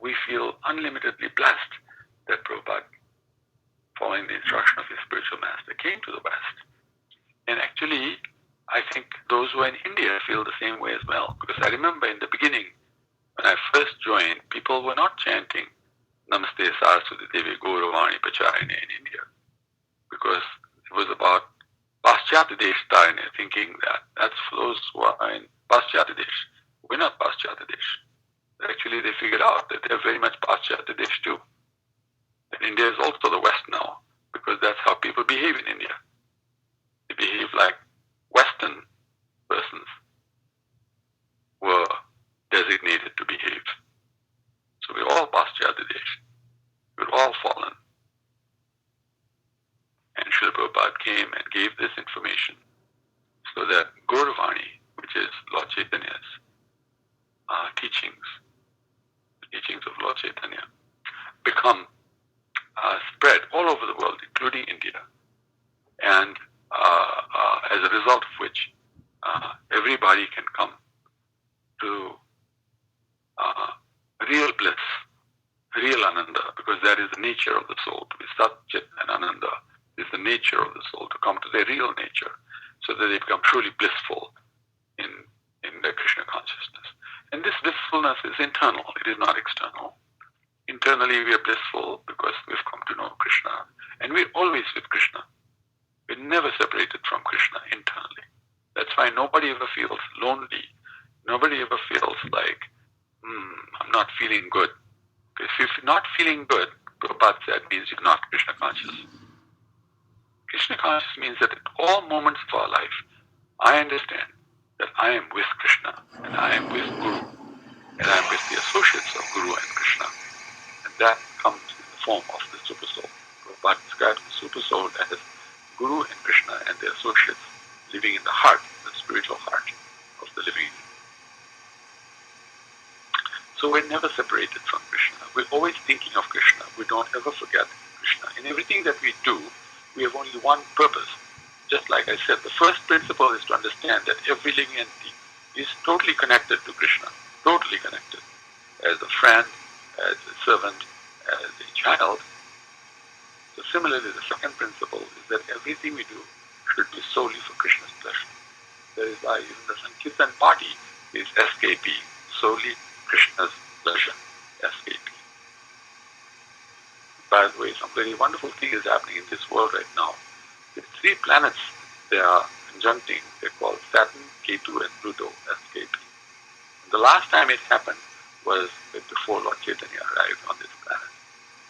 we feel unlimitedly blessed that Prabhupada, following the instruction of his spiritual master, came to the West. And actually, I think those who are in India feel the same way as well. Because I remember in the beginning, when I first joined, people were not chanting Namaste Saraswati Devi Gauravani Pacharine in India. Because it was about Paschatya Desh Tarine, thinking that that's for those who are in Paschatya Desh. We're not Paschatya Desh. Actually, they figured out that they're very much Paschatya Desh too. That India is also the West now, because that's how people behave in India. They behave like Western persons were designated to behave. So we're all Paschatya Desh. We're all fallen. And Srila Prabhupada came and gave this information so that Gauravani, which is Lord Chaitanya's teachings, the teachings of Lord Chaitanya, become spread all over the world, including India. And as a result of which, everybody can come to real bliss, real Ananda, because that is the nature of the soul. To be Sat, Chit, and Ananda is the nature of the soul, to come to their real nature, so that they become truly blissful in their Krishna consciousness. And this blissfulness is internal, it is not external. Internally we are blissful because we've come to know Krishna, and we're always with Krishna. We're never separated from Krishna internally. That's why nobody ever feels lonely. Nobody ever feels like, I'm not feeling good. Because if you're not feeling good, Prabhupada said, means you're not Krishna conscious. Krishna conscious means that at all moments of our life, I understand that I am with Krishna and I am with Guru. So we're never separated from Krishna. We're always thinking of Krishna. We don't ever forget Krishna. In everything that we do, we have only one purpose. Just like I said, the first principle is to understand that every living entity is totally connected to Krishna, totally connected. As a friend, as a servant, as a child. So similarly, the second principle is that everything we do should be solely for Krishna's pleasure. That is why even the Sankirtan party is SKP, solely Krishna's pleasure, SKP. By the way, some very wonderful thing is happening in this world right now. The three planets they are conjuncting, they're called Saturn, Ketu and Pluto, SKP. And the last time it happened was before Lord Chaitanya arrived on this planet.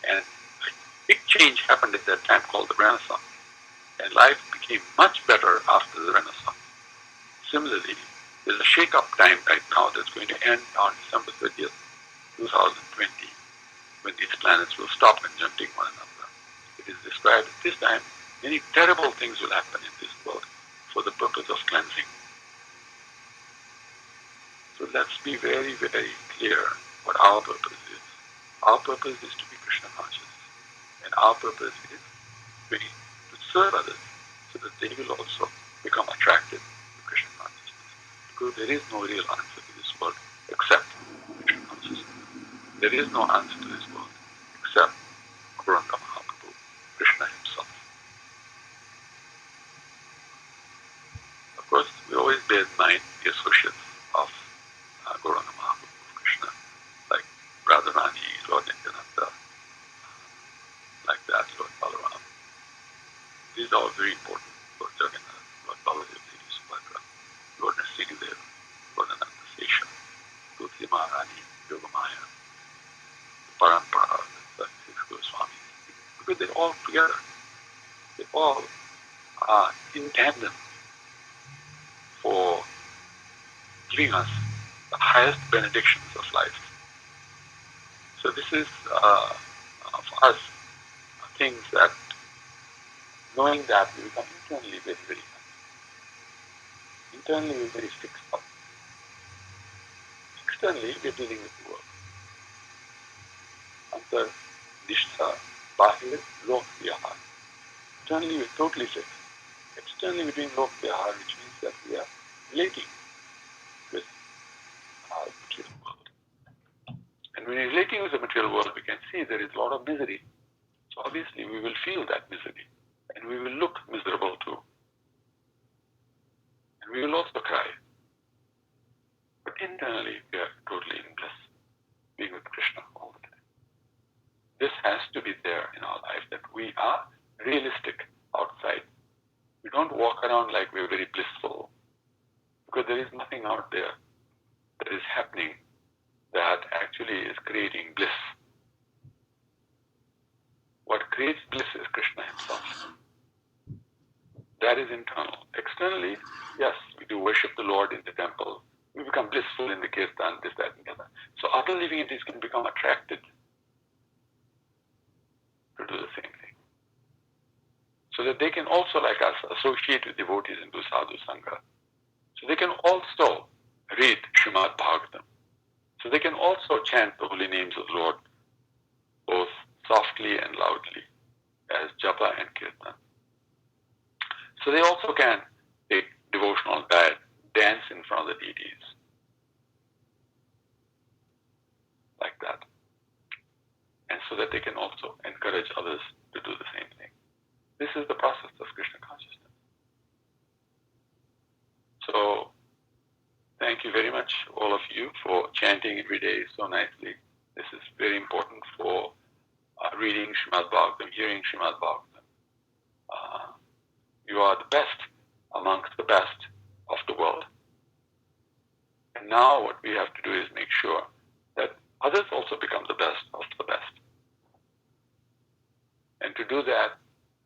And a big change happened at that time called the Renaissance. And life became much better after the Renaissance. Similarly, there's a shake-up time right now that's going to end on December 30th, 2020, when these planets will stop conjuncting one another. It is described at this time many terrible things will happen in this world for the purpose of cleansing. So let's be very, very clear what our purpose is. Our purpose is to be Krishna conscious. And our purpose is to serve others so that they will also become attracted to Krishna consciousness. Because there is no real answer to this world except Krishna consciousness. There is no answer to this world except Gauranga Mahaprabhu, Krishna himself. Of course, we always bear in mind the associates of Gauranga Mahaprabhu of Krishna, like Radharani, Lord Nityananda, like that, Lord Balaram. These are all very important. Lord Jagannath, Lord Baladev, Lady Subhadra, Lord Nrsimhadev, Lord Ananta Sesha, Tulsi Maharani, Yogamaya, Parampara, the six Goswamis. Because they're all together. They all are in tandem for giving us the highest benedictions of life. So this is, for us, things that, knowing that we become internally very, very happy. Internally we're very fixed up. Externally we're dealing with the world. Antar Nishtha Bahir Lok Vyahar. Internally we're totally fixed. Externally we're doing Lok Vyahar, which means that we are relating with our material world. And when we're relating with the material world, we can see there is a lot of misery. So obviously we will feel that misery. And we will look miserable too. And we will also cry. But internally we are totally in bliss, being with Krishna all the time. This has to be there in our life, that we are realistic outside. We don't walk around like we're very blissful, because there is nothing out there that is happening that actually is creating bliss. What creates bliss is Krishna himself. That is internal. Externally, yes, we do worship the Lord in the temple. We become blissful in the kirtan, this, that, and the other. So other living entities can become attracted to do the same thing. So that they can also, like us, associate with devotees and do sadhu sangha. So they can also read Srimad Bhagavatham. So they can also chant the holy names of the Lord, both softly and loudly, as japa and kirtan. So they also can take devotional diet, dance in front of the deities, like that. And so that they can also encourage others to do the same thing. This is the process of Krishna consciousness. So, thank you very much, all of you, for chanting every day so nicely. This is very important for reading Srimad Bhagavatam, hearing Srimad Bhagavatam. You are the best amongst the best of the world. And now what we have to do is make sure that others also become the best of the best. And to do that,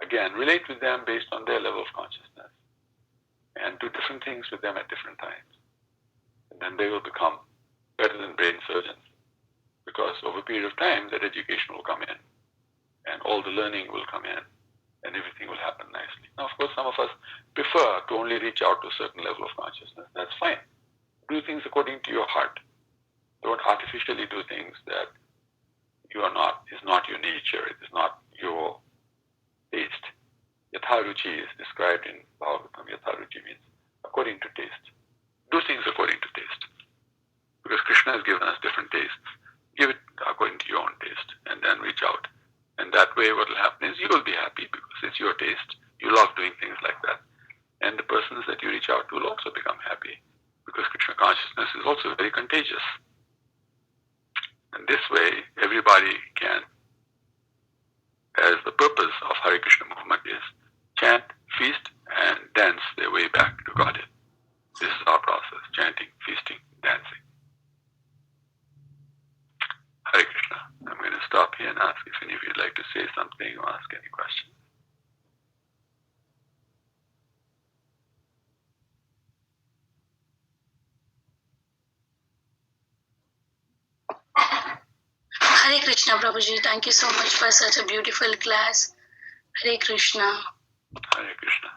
again, relate with them based on their level of consciousness and do different things with them at different times. And then they will become better than brain surgeons, because over a period of time, that education will come in and all the learning will come in and everything will happen nicely. Now, of course, some of us prefer to only reach out to a certain level of consciousness. That's fine. Do things according to your heart. Don't artificially do things that is not your nature, it is not your taste. Yatharuchi is described in Bhagavatham. Yatharuchi means according to taste. Do things according to taste. Because Krishna has given us different tastes. Give it according to your own taste and then reach out. And that way what will happen is you will be happy because it's your taste. You love doing things like that. And the persons that you reach out to will also become happy because Krishna consciousness is also very contagious. And this way everybody can, as the purpose of Hare Krishna movement is, chant, feast, and dance their way back to Godhead. This is our process, chanting, feasting, dancing. Hare Krishna. I'm going to stop here and ask if any of you would like to say something or ask any questions. Hare Krishna, Prabhuji. Thank you so much for such a beautiful class. Hare Krishna. Hare Krishna.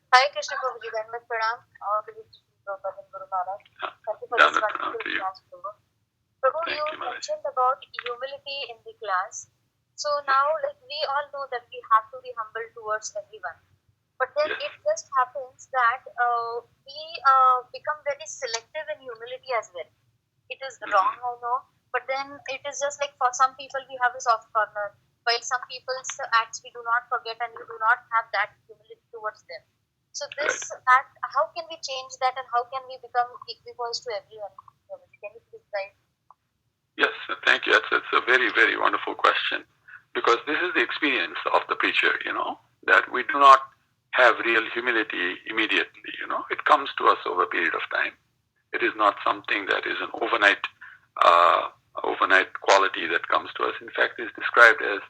Hare Krishna, Prabhuji. Dhanvat Pranam. All the way to Prabhupada and Guru Maharaj. Thank you for this wonderful class, Prabhu. Prabhu, you mentioned about humility in the class. So now, we all know that we have to be humble towards everyone. But then it just happens that we become very selective in humility as well. It is wrong, I know, but then it is just like for some people we have a soft corner, while some people's acts we do not forget and we do not have that humility towards them. So this act, how can we change that and how can we become equipoised to everyone? Can you please guide? Yes, thank you. That's a very, very wonderful question because this is the experience of the preacher, that we do not have real humility immediately, It comes to us over a period of time. It is not something that is an overnight quality that comes to us. In fact, it's described as,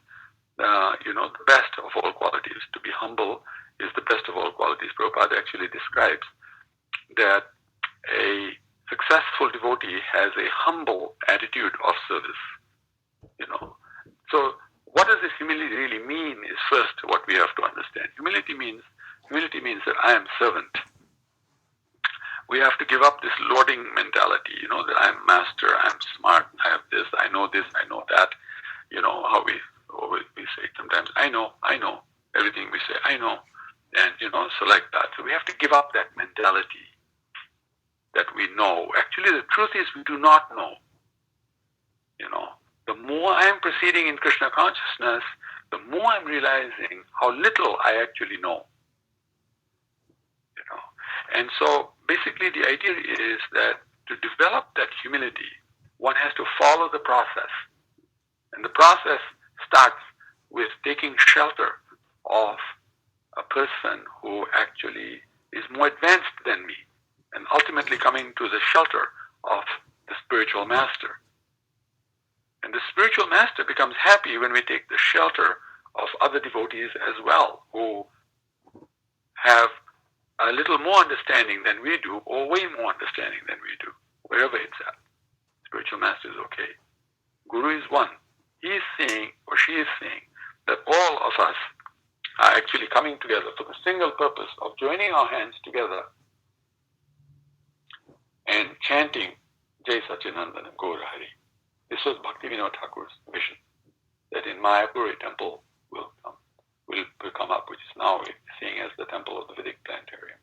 the best of all qualities. To be humble is the best of all qualities. Prabhupada actually describes that a successful devotee has a humble attitude of service. So what does this humility really mean is first what we have to understand. Humility means that I am servant. We have to give up this lording mentality, that I'm master, I'm smart, I have this, I know that. How we say sometimes, I know, everything we say, I know. And, so like that. So we have to give up that mentality that we know. Actually, the truth is we do not know. The more I am proceeding in Krishna consciousness, the more I'm realizing how little I actually know. And so basically the idea is that to develop that humility, one has to follow the process. And the process starts with taking shelter of a person who actually is more advanced than me and ultimately coming to the shelter of the spiritual master. And the spiritual master becomes happy when we take the shelter of other devotees as well who have a little more understanding than we do, or way more understanding than we do, wherever it's at. Spiritual master is okay. Guru is one. He is saying, or she is saying, that all of us are actually coming together for the single purpose of joining our hands together and chanting Jai Satchidananda and Gaura Hari. This was Bhaktivinoda Thakur's vision, that in Mayapur a temple will come up, which is now seen as the temple of the Vedic planetarium,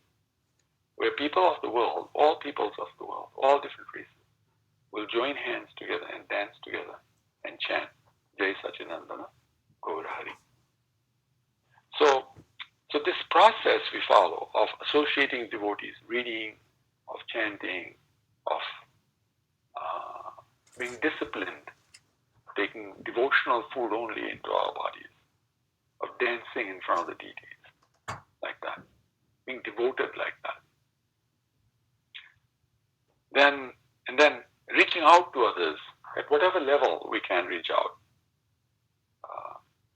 where people of the world, all peoples of the world, all different races, will join hands together and dance together and chant Jai Satchidananda Gaura Hari. So this process we follow of associating devotees, reading, of chanting, of being disciplined, taking devotional food only into our bodies, of dancing in front of the deities, like that, being devoted like that. And then reaching out to others at whatever level we can reach out.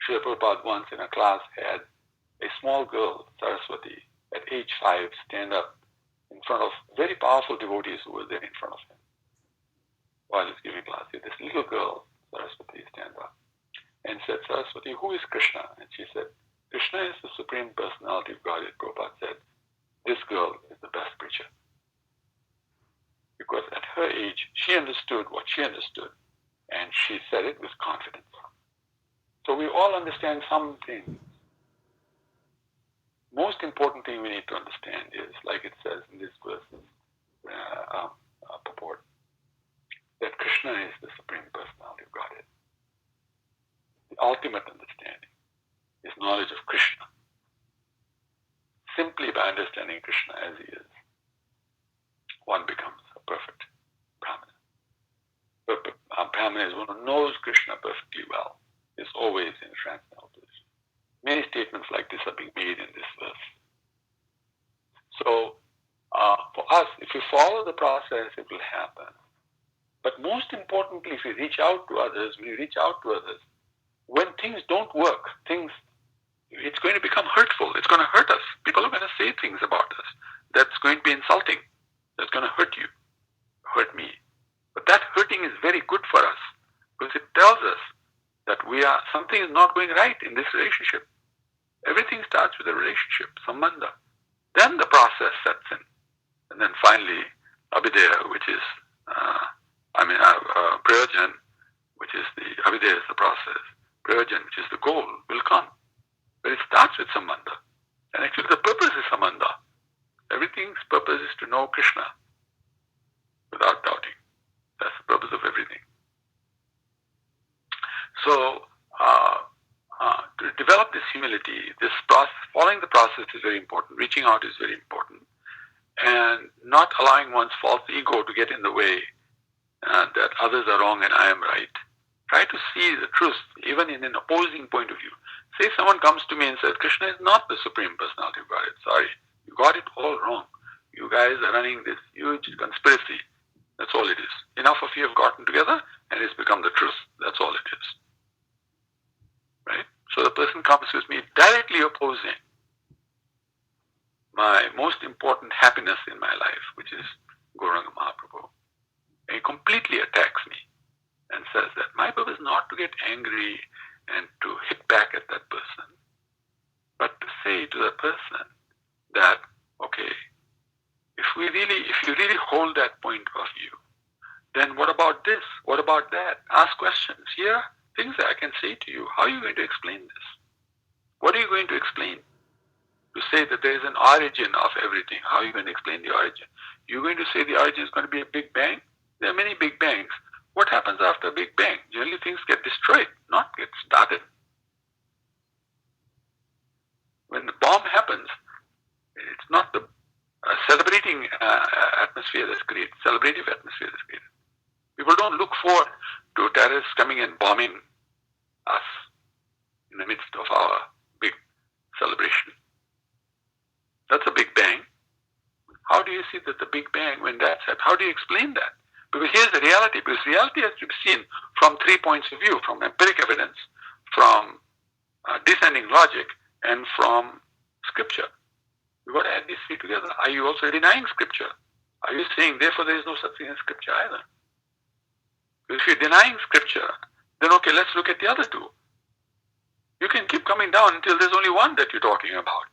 Srila Prabhupada once in a class had a small girl, Saraswati, at age 5, stand up in front of very powerful devotees who were there in front of him while he's giving class. This little girl, Saraswati, stand up and said, Saraswati, who is Krishna? And she said, Krishna is the Supreme Personality of Godhead. Prabhupada said, this girl is the best preacher. Because at her age, she understood what she understood, and she said it with confidence. So we all understand some things. Most important thing we need to understand is, like it says in this verse, purport, that Krishna is the Supreme Personality of Godhead. The ultimate understanding is knowledge of Krishna. Simply by understanding Krishna as he is, one becomes a perfect Brahmana. A Brahmana is one who knows Krishna perfectly well, is always in a transcendental position. Many statements like this are being made in this verse. So, for us, if we follow the process, it will happen. But most importantly, if we reach out to others, when things don't work, it's going to become hurtful. It's going to hurt us. People are going to say things about us that's going to be insulting. That's going to hurt you, hurt me. But that hurting is very good for us because it tells us that something is not going right in this relationship. Everything starts with a relationship, sambandha. Then the process sets in. And then finally, abhideya, which is, prayojan, which is abhideya is the process. Prayojan, which is the goal, will come. But it starts with sambandha. And actually the purpose is sambandha. Everything's purpose is to know Krishna without doubting. That's the purpose of everything. So, to develop this humility, this process, following the process is very important. Reaching out is very important. And not allowing one's false ego to get in the way that others are wrong and I am right. Try to see the truth, even in an opposing point of view. Say someone comes to me and says, Krishna is not the Supreme Personality of Godhead. Sorry, you got it all wrong. You guys are running this huge conspiracy. That's all it is. Enough of you have gotten together and it's become the truth. That's all it is. Right? So the person comes with me directly opposing my most important happiness in my life, which is Gauranga Mahaprabhu. And he completely attacks me and says that my purpose is not to get angry and to hit back at that person, but to say to that person that, okay, if you really hold that point of view, then what about this? What about that? Ask questions. Here are things that I can say to you. How are you going to explain this? What are you going to explain? To say that there is an origin of everything. How are you going to explain the origin? You're going to say the origin is going to be a big bang? There are many big bangs. What happens after a big bang? Generally things get destroyed, not get started. When the bomb happens, it's not the celebrating atmosphere that's created, celebrative atmosphere that's created. People don't look forward to terrorists coming and bombing us in the midst of our big celebration. That's a big bang. How do you see that the big bang when that's happened? How do you explain that? Because here's the reality, because reality has to be seen from 3 points of view, from empiric evidence, from descending logic, and from scripture. You've got to add these 3 together. Are you also denying scripture? Are you saying, therefore, there is no such thing as scripture either? Because if you're denying scripture, then okay, let's look at the other 2. You can keep coming down until there's only one that you're talking about.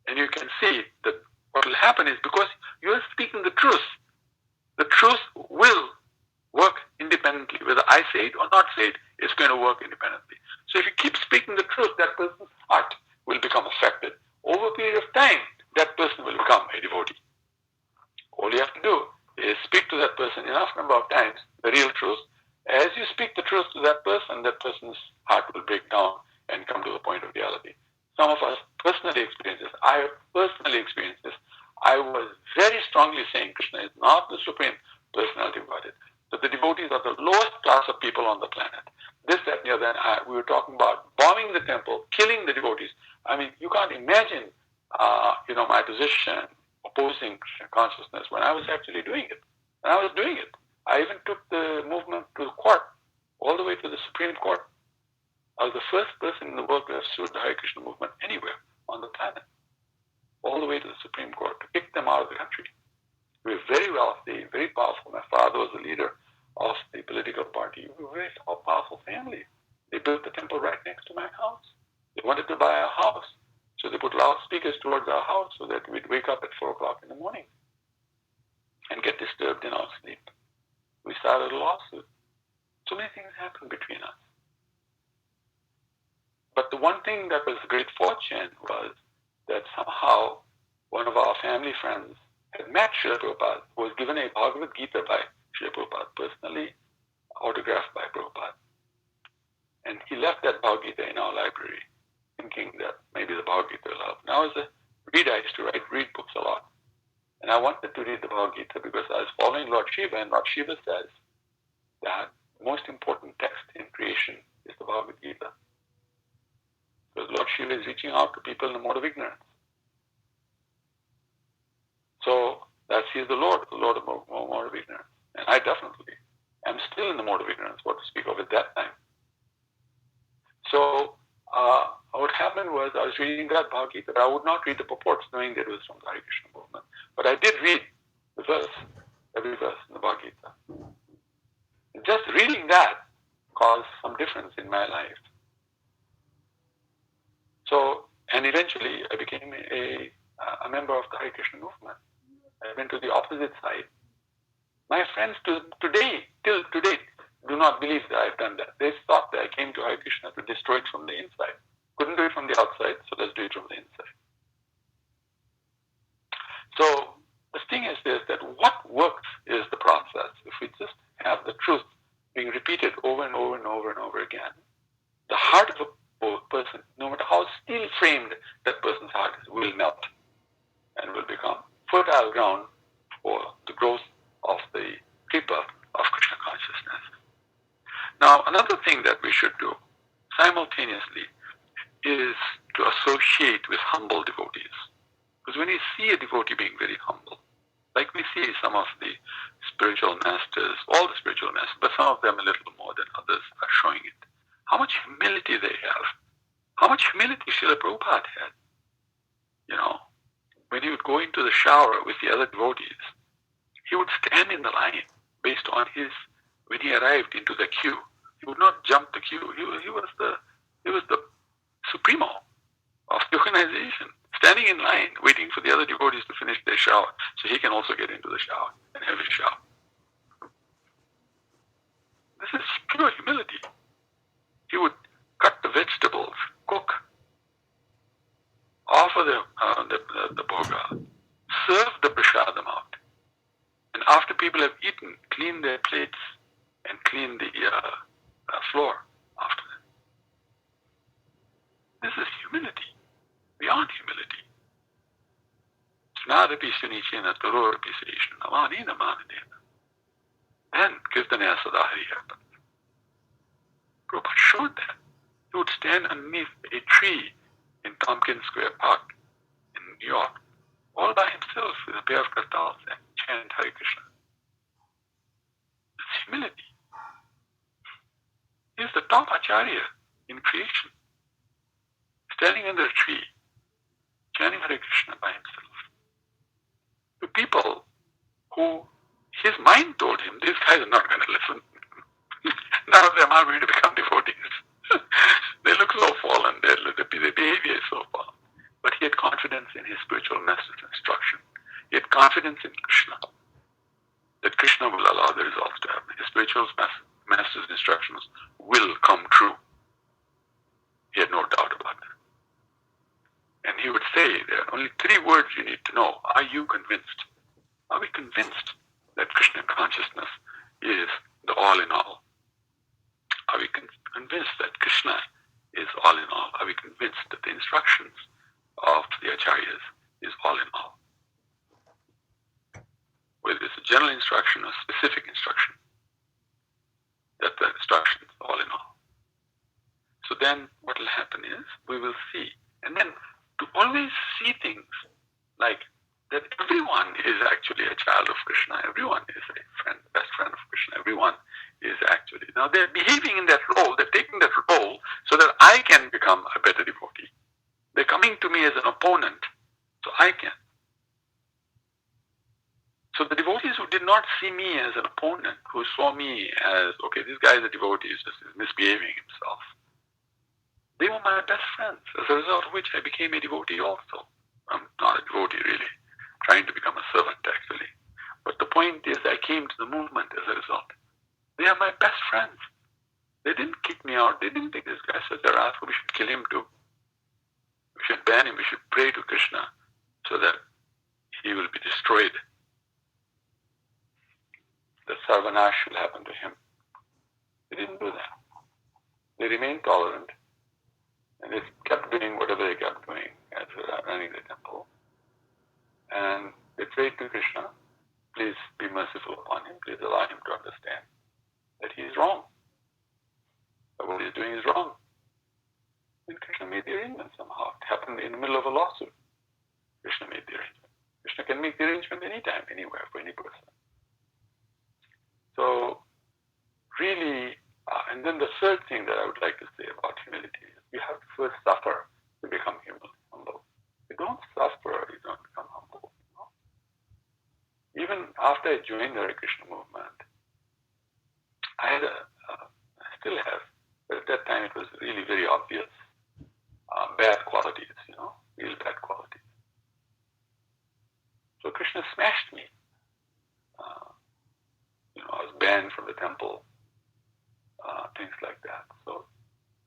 And you can see that what will happen is because you are speaking the truth will work independently. Whether I say it or not say it, it's going to work independently. So if you keep speaking the truth, that person's heart will become affected. Over a period of time, that person will become a devotee. All you have to do is speak to that person enough number of times, the real truth. As you speak the truth to that person's heart will break down and come to the point of reality. Some of us personally experience this. I have personally experienced this. I was very strongly saying Krishna is not the Supreme Personality of Godhead. That the devotees are the lowest class of people on the planet. This, that, and the other. We were talking about bombing the temple, killing the devotees. I mean, you can't imagine, my position opposing Krishna consciousness when I was actually doing it. And I was doing it. I even took the movement to the court, all the way to the Supreme Court. I was the first person in the world to have sued the Hare Krishna movement anywhere on the planet, all the way to the Supreme Court, to kick them out of the country. We were very wealthy, very powerful. My father was the leader of the political party. We were a very powerful family. They built the temple right next to my house. They wanted to buy a house, so they put loudspeakers towards our house so that we'd wake up at 4 o'clock in the morning and get disturbed in our sleep. We started a lawsuit. So many things happened between us. But the one thing that was great fortune was that somehow one of our family friends had met Srila Prabhupada, who was given a Bhagavad Gita by Srila Prabhupada, personally autographed by Prabhupada. And he left that Bhagavad Gita in our library, thinking that maybe the Bhagavad Gita will help. Now as a reader, I used to read books a lot. And I wanted to read the Bhagavad Gita because I was following Lord Shiva, and Lord Shiva says that the most important text in creation is the Bhagavad Gita. Because Lord Shiva is reaching out to people in the mode of ignorance. So that he is the Lord of the mode of ignorance. And I definitely am still in the mode of ignorance, what to speak of at that time. So what happened was I was reading that Bhagavad Gita, but I would not read the purports knowing that it was from the Hare Krishna movement. But I did read the verse, every verse in the Bhagavad Gita. Just reading that caused some difference in my life. So, and eventually I became a member of the Hare Krishna movement. I went to the opposite side. My friends till today, do not believe that I've done that. They thought that I came to Hare Krishna to destroy it from the inside. Couldn't do it from the outside, so let's do it from the inside. So the thing is this, that what works is the process. If we just have the truth being repeated over and over and over and over again, the heart of a person, no matter how steel framed that person's heart is, will melt and will become fertile ground for the growth of the creeper of Krishna consciousness. Now, another thing that we should do simultaneously is to associate with humble devotees. Because when you see a devotee being very humble, like we see some of the spiritual masters, all the spiritual masters, but some of them a little more than others are showing it, how much humility they have, how much humility Srila Prabhupada had. You know, when he would go into the shower with the other devotees, he would stand in the line based on when he arrived into the queue. He would not jump the queue. He was the supremo of the organization, standing in line, waiting for the other devotees to finish their shower, so he can also get into the shower and have his shower. This is pure humility. He would cut the vegetables, cook, offer the bhoga, serve the prasadam out, and after people have eaten, clean their plates and clean the floor after that. This is humility, beyond humility. Snadapi sunicena taroropi srishna namanina manadena. Then kirtanaya sadahari happens. Prabhupada showed that. He would stand underneath a tree in Tompkins Square Park in New York, all by himself with a pair of kartals and chant Hare Krishna. It's humility. He is the top acharya in creation, standing under a tree, chanting Hare Krishna by himself. To people who his mind told him, these guys are not going to listen. None of them are going to become devotees. They look so fallen, their behavior is so fallen. But he had confidence in his spiritual master's instruction. He had confidence in Krishna, that Krishna will allow the results to happen. His spiritual master's instructions will come true. He had no doubt about that. And he would say, there are only 3 words you need to know. Are you convinced? Are we convinced that Krishna consciousness is the all in all? Are we convinced that Krishna is all in all? Are we convinced that the instructions of the acharyas is all in all? Whether it's a general instruction or specific instruction, that the instruction is all in all. So then what will happen is we will see. And then to always see things like that everyone is actually a child of Krishna, everyone is a friend, best friend of Krishna, everyone is actually. Now they're behaving in that role, they're taking that role so that I can become a better devotee. They're coming to me as an opponent, so I can. So the devotees who did not see me as an opponent, who saw me as, okay, this guy is a devotee, he's just misbehaving himself, they were my best friends, as a result of which I became a devotee also. I'm not a devotee really, trying to become a servant actually. But the point is, I came to the movement as a result. They are my best friends. They didn't kick me out. They didn't think this guy such a rascal. We should kill him too. We should ban him. We should pray to Krishna so that he will be destroyed. The sarvanash will happen to him. They didn't do that. They remained tolerant, and they kept doing whatever they kept doing as running the temple. And they prayed to Krishna, please be merciful upon him, please allow him to understand that he is wrong. That what he is doing is wrong. And Krishna made the arrangement somehow. It happened in the middle of a lawsuit. Krishna made the arrangement. Krishna can make the arrangement anytime, anywhere, for any person. So, really, and then the third thing that I would like to say about humility is you have to first suffer to become humble. If you don't suffer, you don't become humble. You know? Even after I joined the Hare Krishna movement, I had I still have, but at that time it was really very obvious bad qualities, real bad qualities. So Krishna smashed me. I was banned from the temple, things like that. So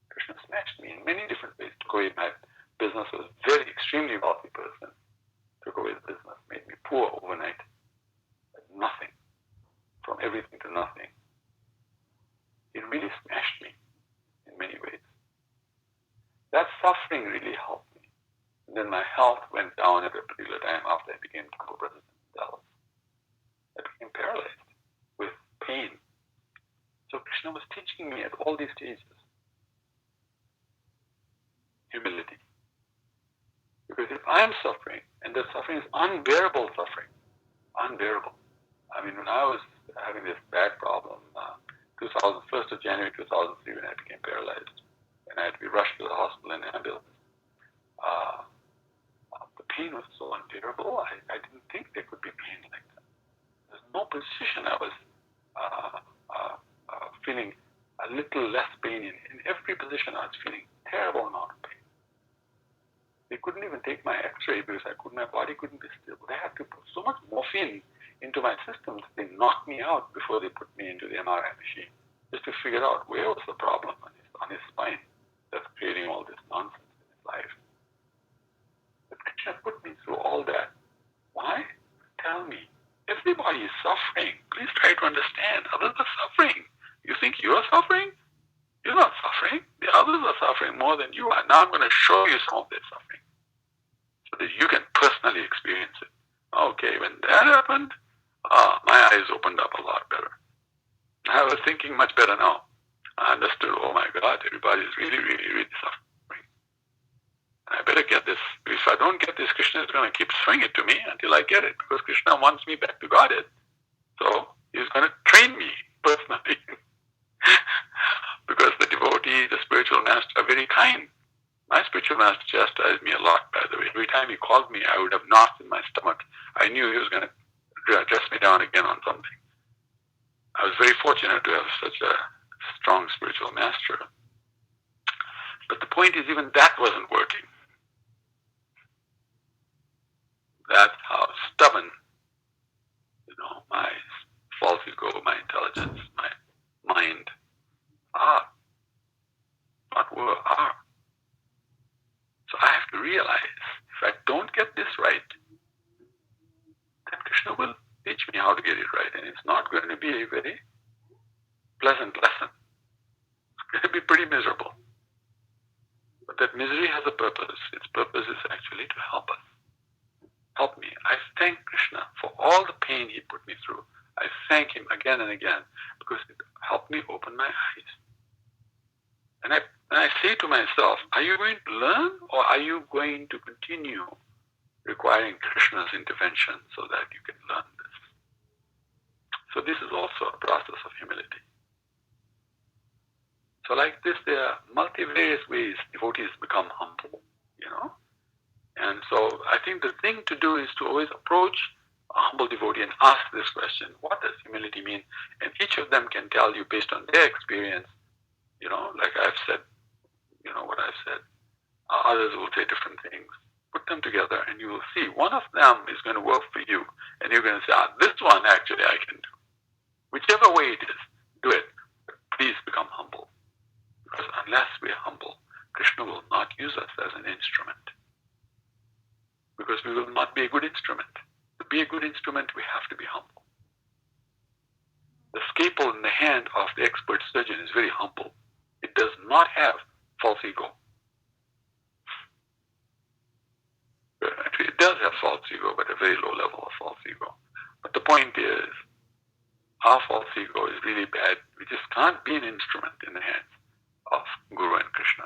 Krishna smashed me in many different ways. Took away my business. I was a very extremely wealthy person. Took away the business, made me poor overnight. Nothing, from everything to nothing. It really smashed me in many ways. That suffering really helped me. And then my health went down at a particular time after I became temple president in Dallas. I became paralyzed with pain. So Krishna was teaching me at all these stages humility. Because if I am suffering, and the suffering is unbearable suffering, unbearable. I mean, when I was having this back problem, 1st of January 2003, when I became paralyzed, and I had to be rushed to the hospital in an ambulance, the pain was so unbearable. I didn't think there could be pain like that. There's no position I was feeling a little less pain in every position. I was feeling terrible amount of pain. They couldn't even take my X-ray because my body couldn't be still. They had to put so much morphine into my system that they knocked me out before they put me into the MRI machine, just to figure out where was the problem on his spine that's creating all this nonsense in his life. But Krishna put me through all that. Why? Tell me. Everybody is suffering. Please try to understand. Others are suffering. You think you are suffering? You're not suffering. The others are suffering more than you are. Now I'm going to show you some of their suffering so that you can personally experience it. Okay, when that happened, my eyes opened up a lot better. I was thinking much better now. I understood, oh my God, everybody is really, really, really suffering. I better get this. If I don't get this, Krishna is going to keep throwing it to me until I get it, because Krishna wants me back to Godhead. So he's going to train me personally. Because the devotee, the spiritual master, are very kind. My spiritual master chastised me a lot, by the way. Every time he called me, I would have knots in my stomach. I knew he was going to dress me down again on something. I was very fortunate to have such a strong spiritual master. But the point is, even that wasn't working. That's how stubborn, my false ego, my intelligence, my mind are. So I have to realize, if I don't get this right, then Krishna will teach me how to get it right. And it's not going to be a very pleasant lesson. It's going to be pretty miserable. But that misery has a purpose. Its purpose is actually to help us. Help me. I thank Krishna for all the pain he put me through. I thank him again and again because it helped me open my eyes. And I say to myself, are you going to learn, or are you going to continue requiring Krishna's intervention so that you can learn this? So this is also a process of humility. So like this, there are multivarious ways devotees become humble, And so I think the thing to do is to always approach a humble devotee and ask this question, what does humility mean? And each of them can tell you based on their experience, like I've said, what I've said. Others will say different things. Put them together and you will see one of them is going to work for you. And you're going to say, this one actually I can do. Whichever way it is, do it. But please become humble. Because unless we are humble, Krishna will not use us as an instrument. Because we will not be a good instrument. To be a good instrument, we have to be humble. The scalpel in the hand of the expert surgeon is very humble. It does not have false ego. Actually, it does have false ego, but a very low level of false ego. But the point is, our false ego is really bad. We just can't be an instrument in the hands of Guru and Krishna.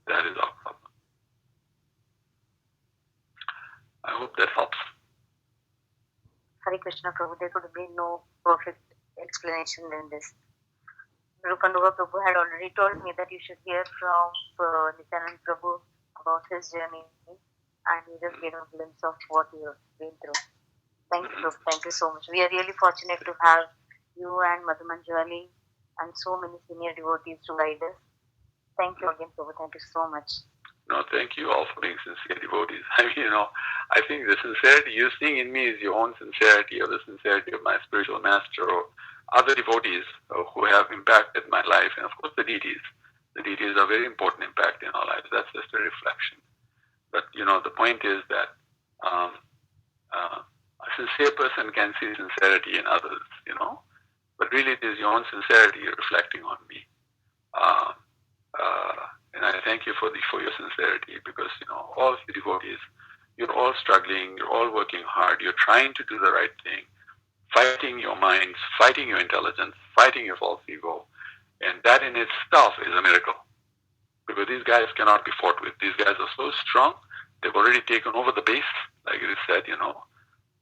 That is our problem. I hope that helps. Hare Krishna Prabhu, there could be no perfect explanation in this. Rupanuga Prabhu had already told me that you should hear from Nityananda Prabhu about his journey, and he just gave a glimpse of what you have been through. Thank you, Prabhu. Thank you so much. We are really fortunate to have you and Madhu Manjali and so many senior devotees to guide us. Thank you again, Prabhu. Thank you so much. No, thank you all for being sincere devotees. I mean, I think the sincerity you're seeing in me is your own sincerity or the sincerity of my spiritual master or other devotees who have impacted my life, and of course the deities. The deities are very important impact in our lives. That's just a reflection. But, the point is that a sincere person can see sincerity in others, but really it is your own sincerity reflecting on me. And I thank you for your sincerity because, all of the devotees, you're all struggling, you're all working hard, you're trying to do the right thing, fighting your minds, fighting your intelligence, fighting your false ego. And that in itself is a miracle. Because these guys cannot be fought with. These guys are so strong, they've already taken over the base, like it is said,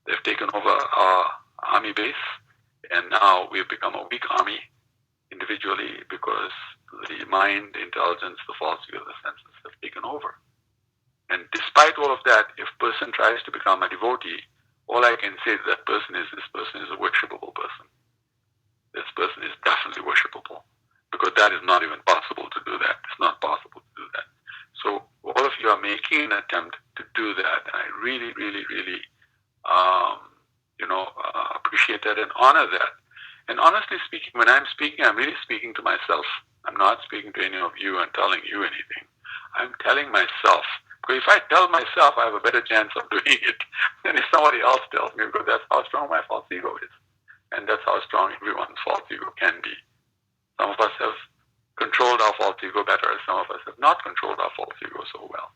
They've taken over our army base, and now we've become a weak army individually because the mind, the intelligence, the false ego, the senses have taken over. And despite all of that, if a person tries to become a devotee, all I can say to that person is this person is a worshipable person. This person is definitely worshipable because that is not even possible to do that. It's not possible to do that. So all of you are making an attempt to do that, and I really, really, really appreciate that and honor that. And honestly speaking, when I'm speaking, I'm really speaking to myself. I'm not speaking to any of you and telling you anything. I'm telling myself. Because if I tell myself, I have a better chance of doing it than if somebody else tells me, because that's how strong my false ego is. And that's how strong everyone's false ego can be. Some of us have controlled our false ego better. Some of us have not controlled our false ego so well.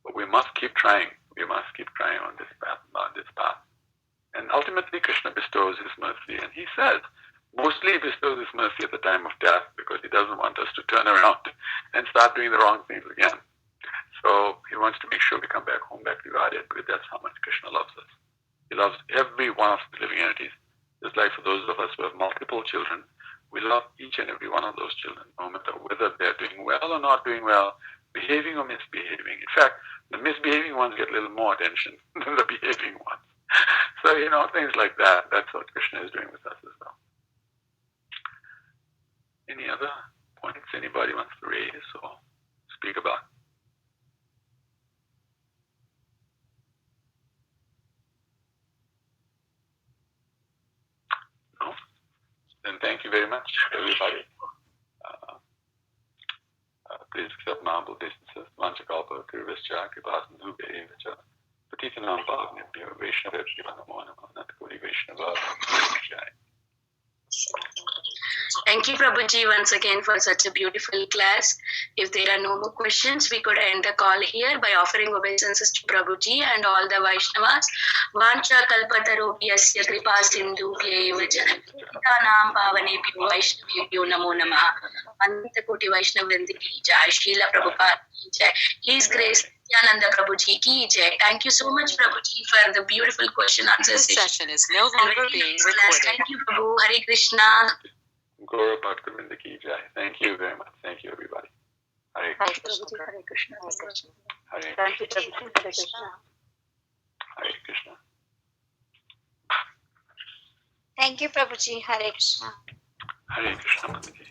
But we must keep trying. We must keep trying on this path. And ultimately, Krishna bestows his mercy. And he says, mostly he bestows his mercy at the time of death because he doesn't want us to turn around and start doing the wrong things again. So he wants to make sure we come back home, back to Godhead, because that's how much Krishna loves us. He loves every one of the living entities. Just like for those of us who have multiple children, we love each and every one of those children, no matter whether they're doing well or not doing well, behaving or misbehaving. In fact, the misbehaving ones get a little more attention than the behaving ones. So, things like that. That's what Krishna is doing with us as well. Any other points anybody wants to raise or speak about? No? Then thank you very much, everybody. Please accept my humble obeisances. Vanchakalpa, Kirvascha, Kripasindhu, Bevacha. Patitanam Bhagnebhyo, Vaishnavebhyo, Namo Namo, Natakuri Vaishnava, Jai. Thank you, Prabhuji, once again for such a beautiful class. If there are no more questions, we could end the call here by offering obeisances to Prabhuji and all the Vaishnavas. Vancha kalpatarobhyasya kripa sindhubhyev janam pavanebhyo Vaishnavebhyo namo namah. Ananta Koti Vaishnavrinda ki jai. Srila Prabhupada ki jai. His Grace Nityananda Prabhuji ki jai. Thank you so much, Prabhuji, for the beautiful question answer This session is no longer being recorded. Thank you, Prabhu. Hare Krishna. Gaura Bhaktivinoda ki jai. Thank you very much. Thank you, everybody. Hare Krishna. Hare Krishna. Hare Krishna. Hare Thank you, Krishna. Prabhuji. Hare Krishna. Hare Krishna. Thank you, Prabhuji. Hare Krishna. Hare Krishna, Mataji.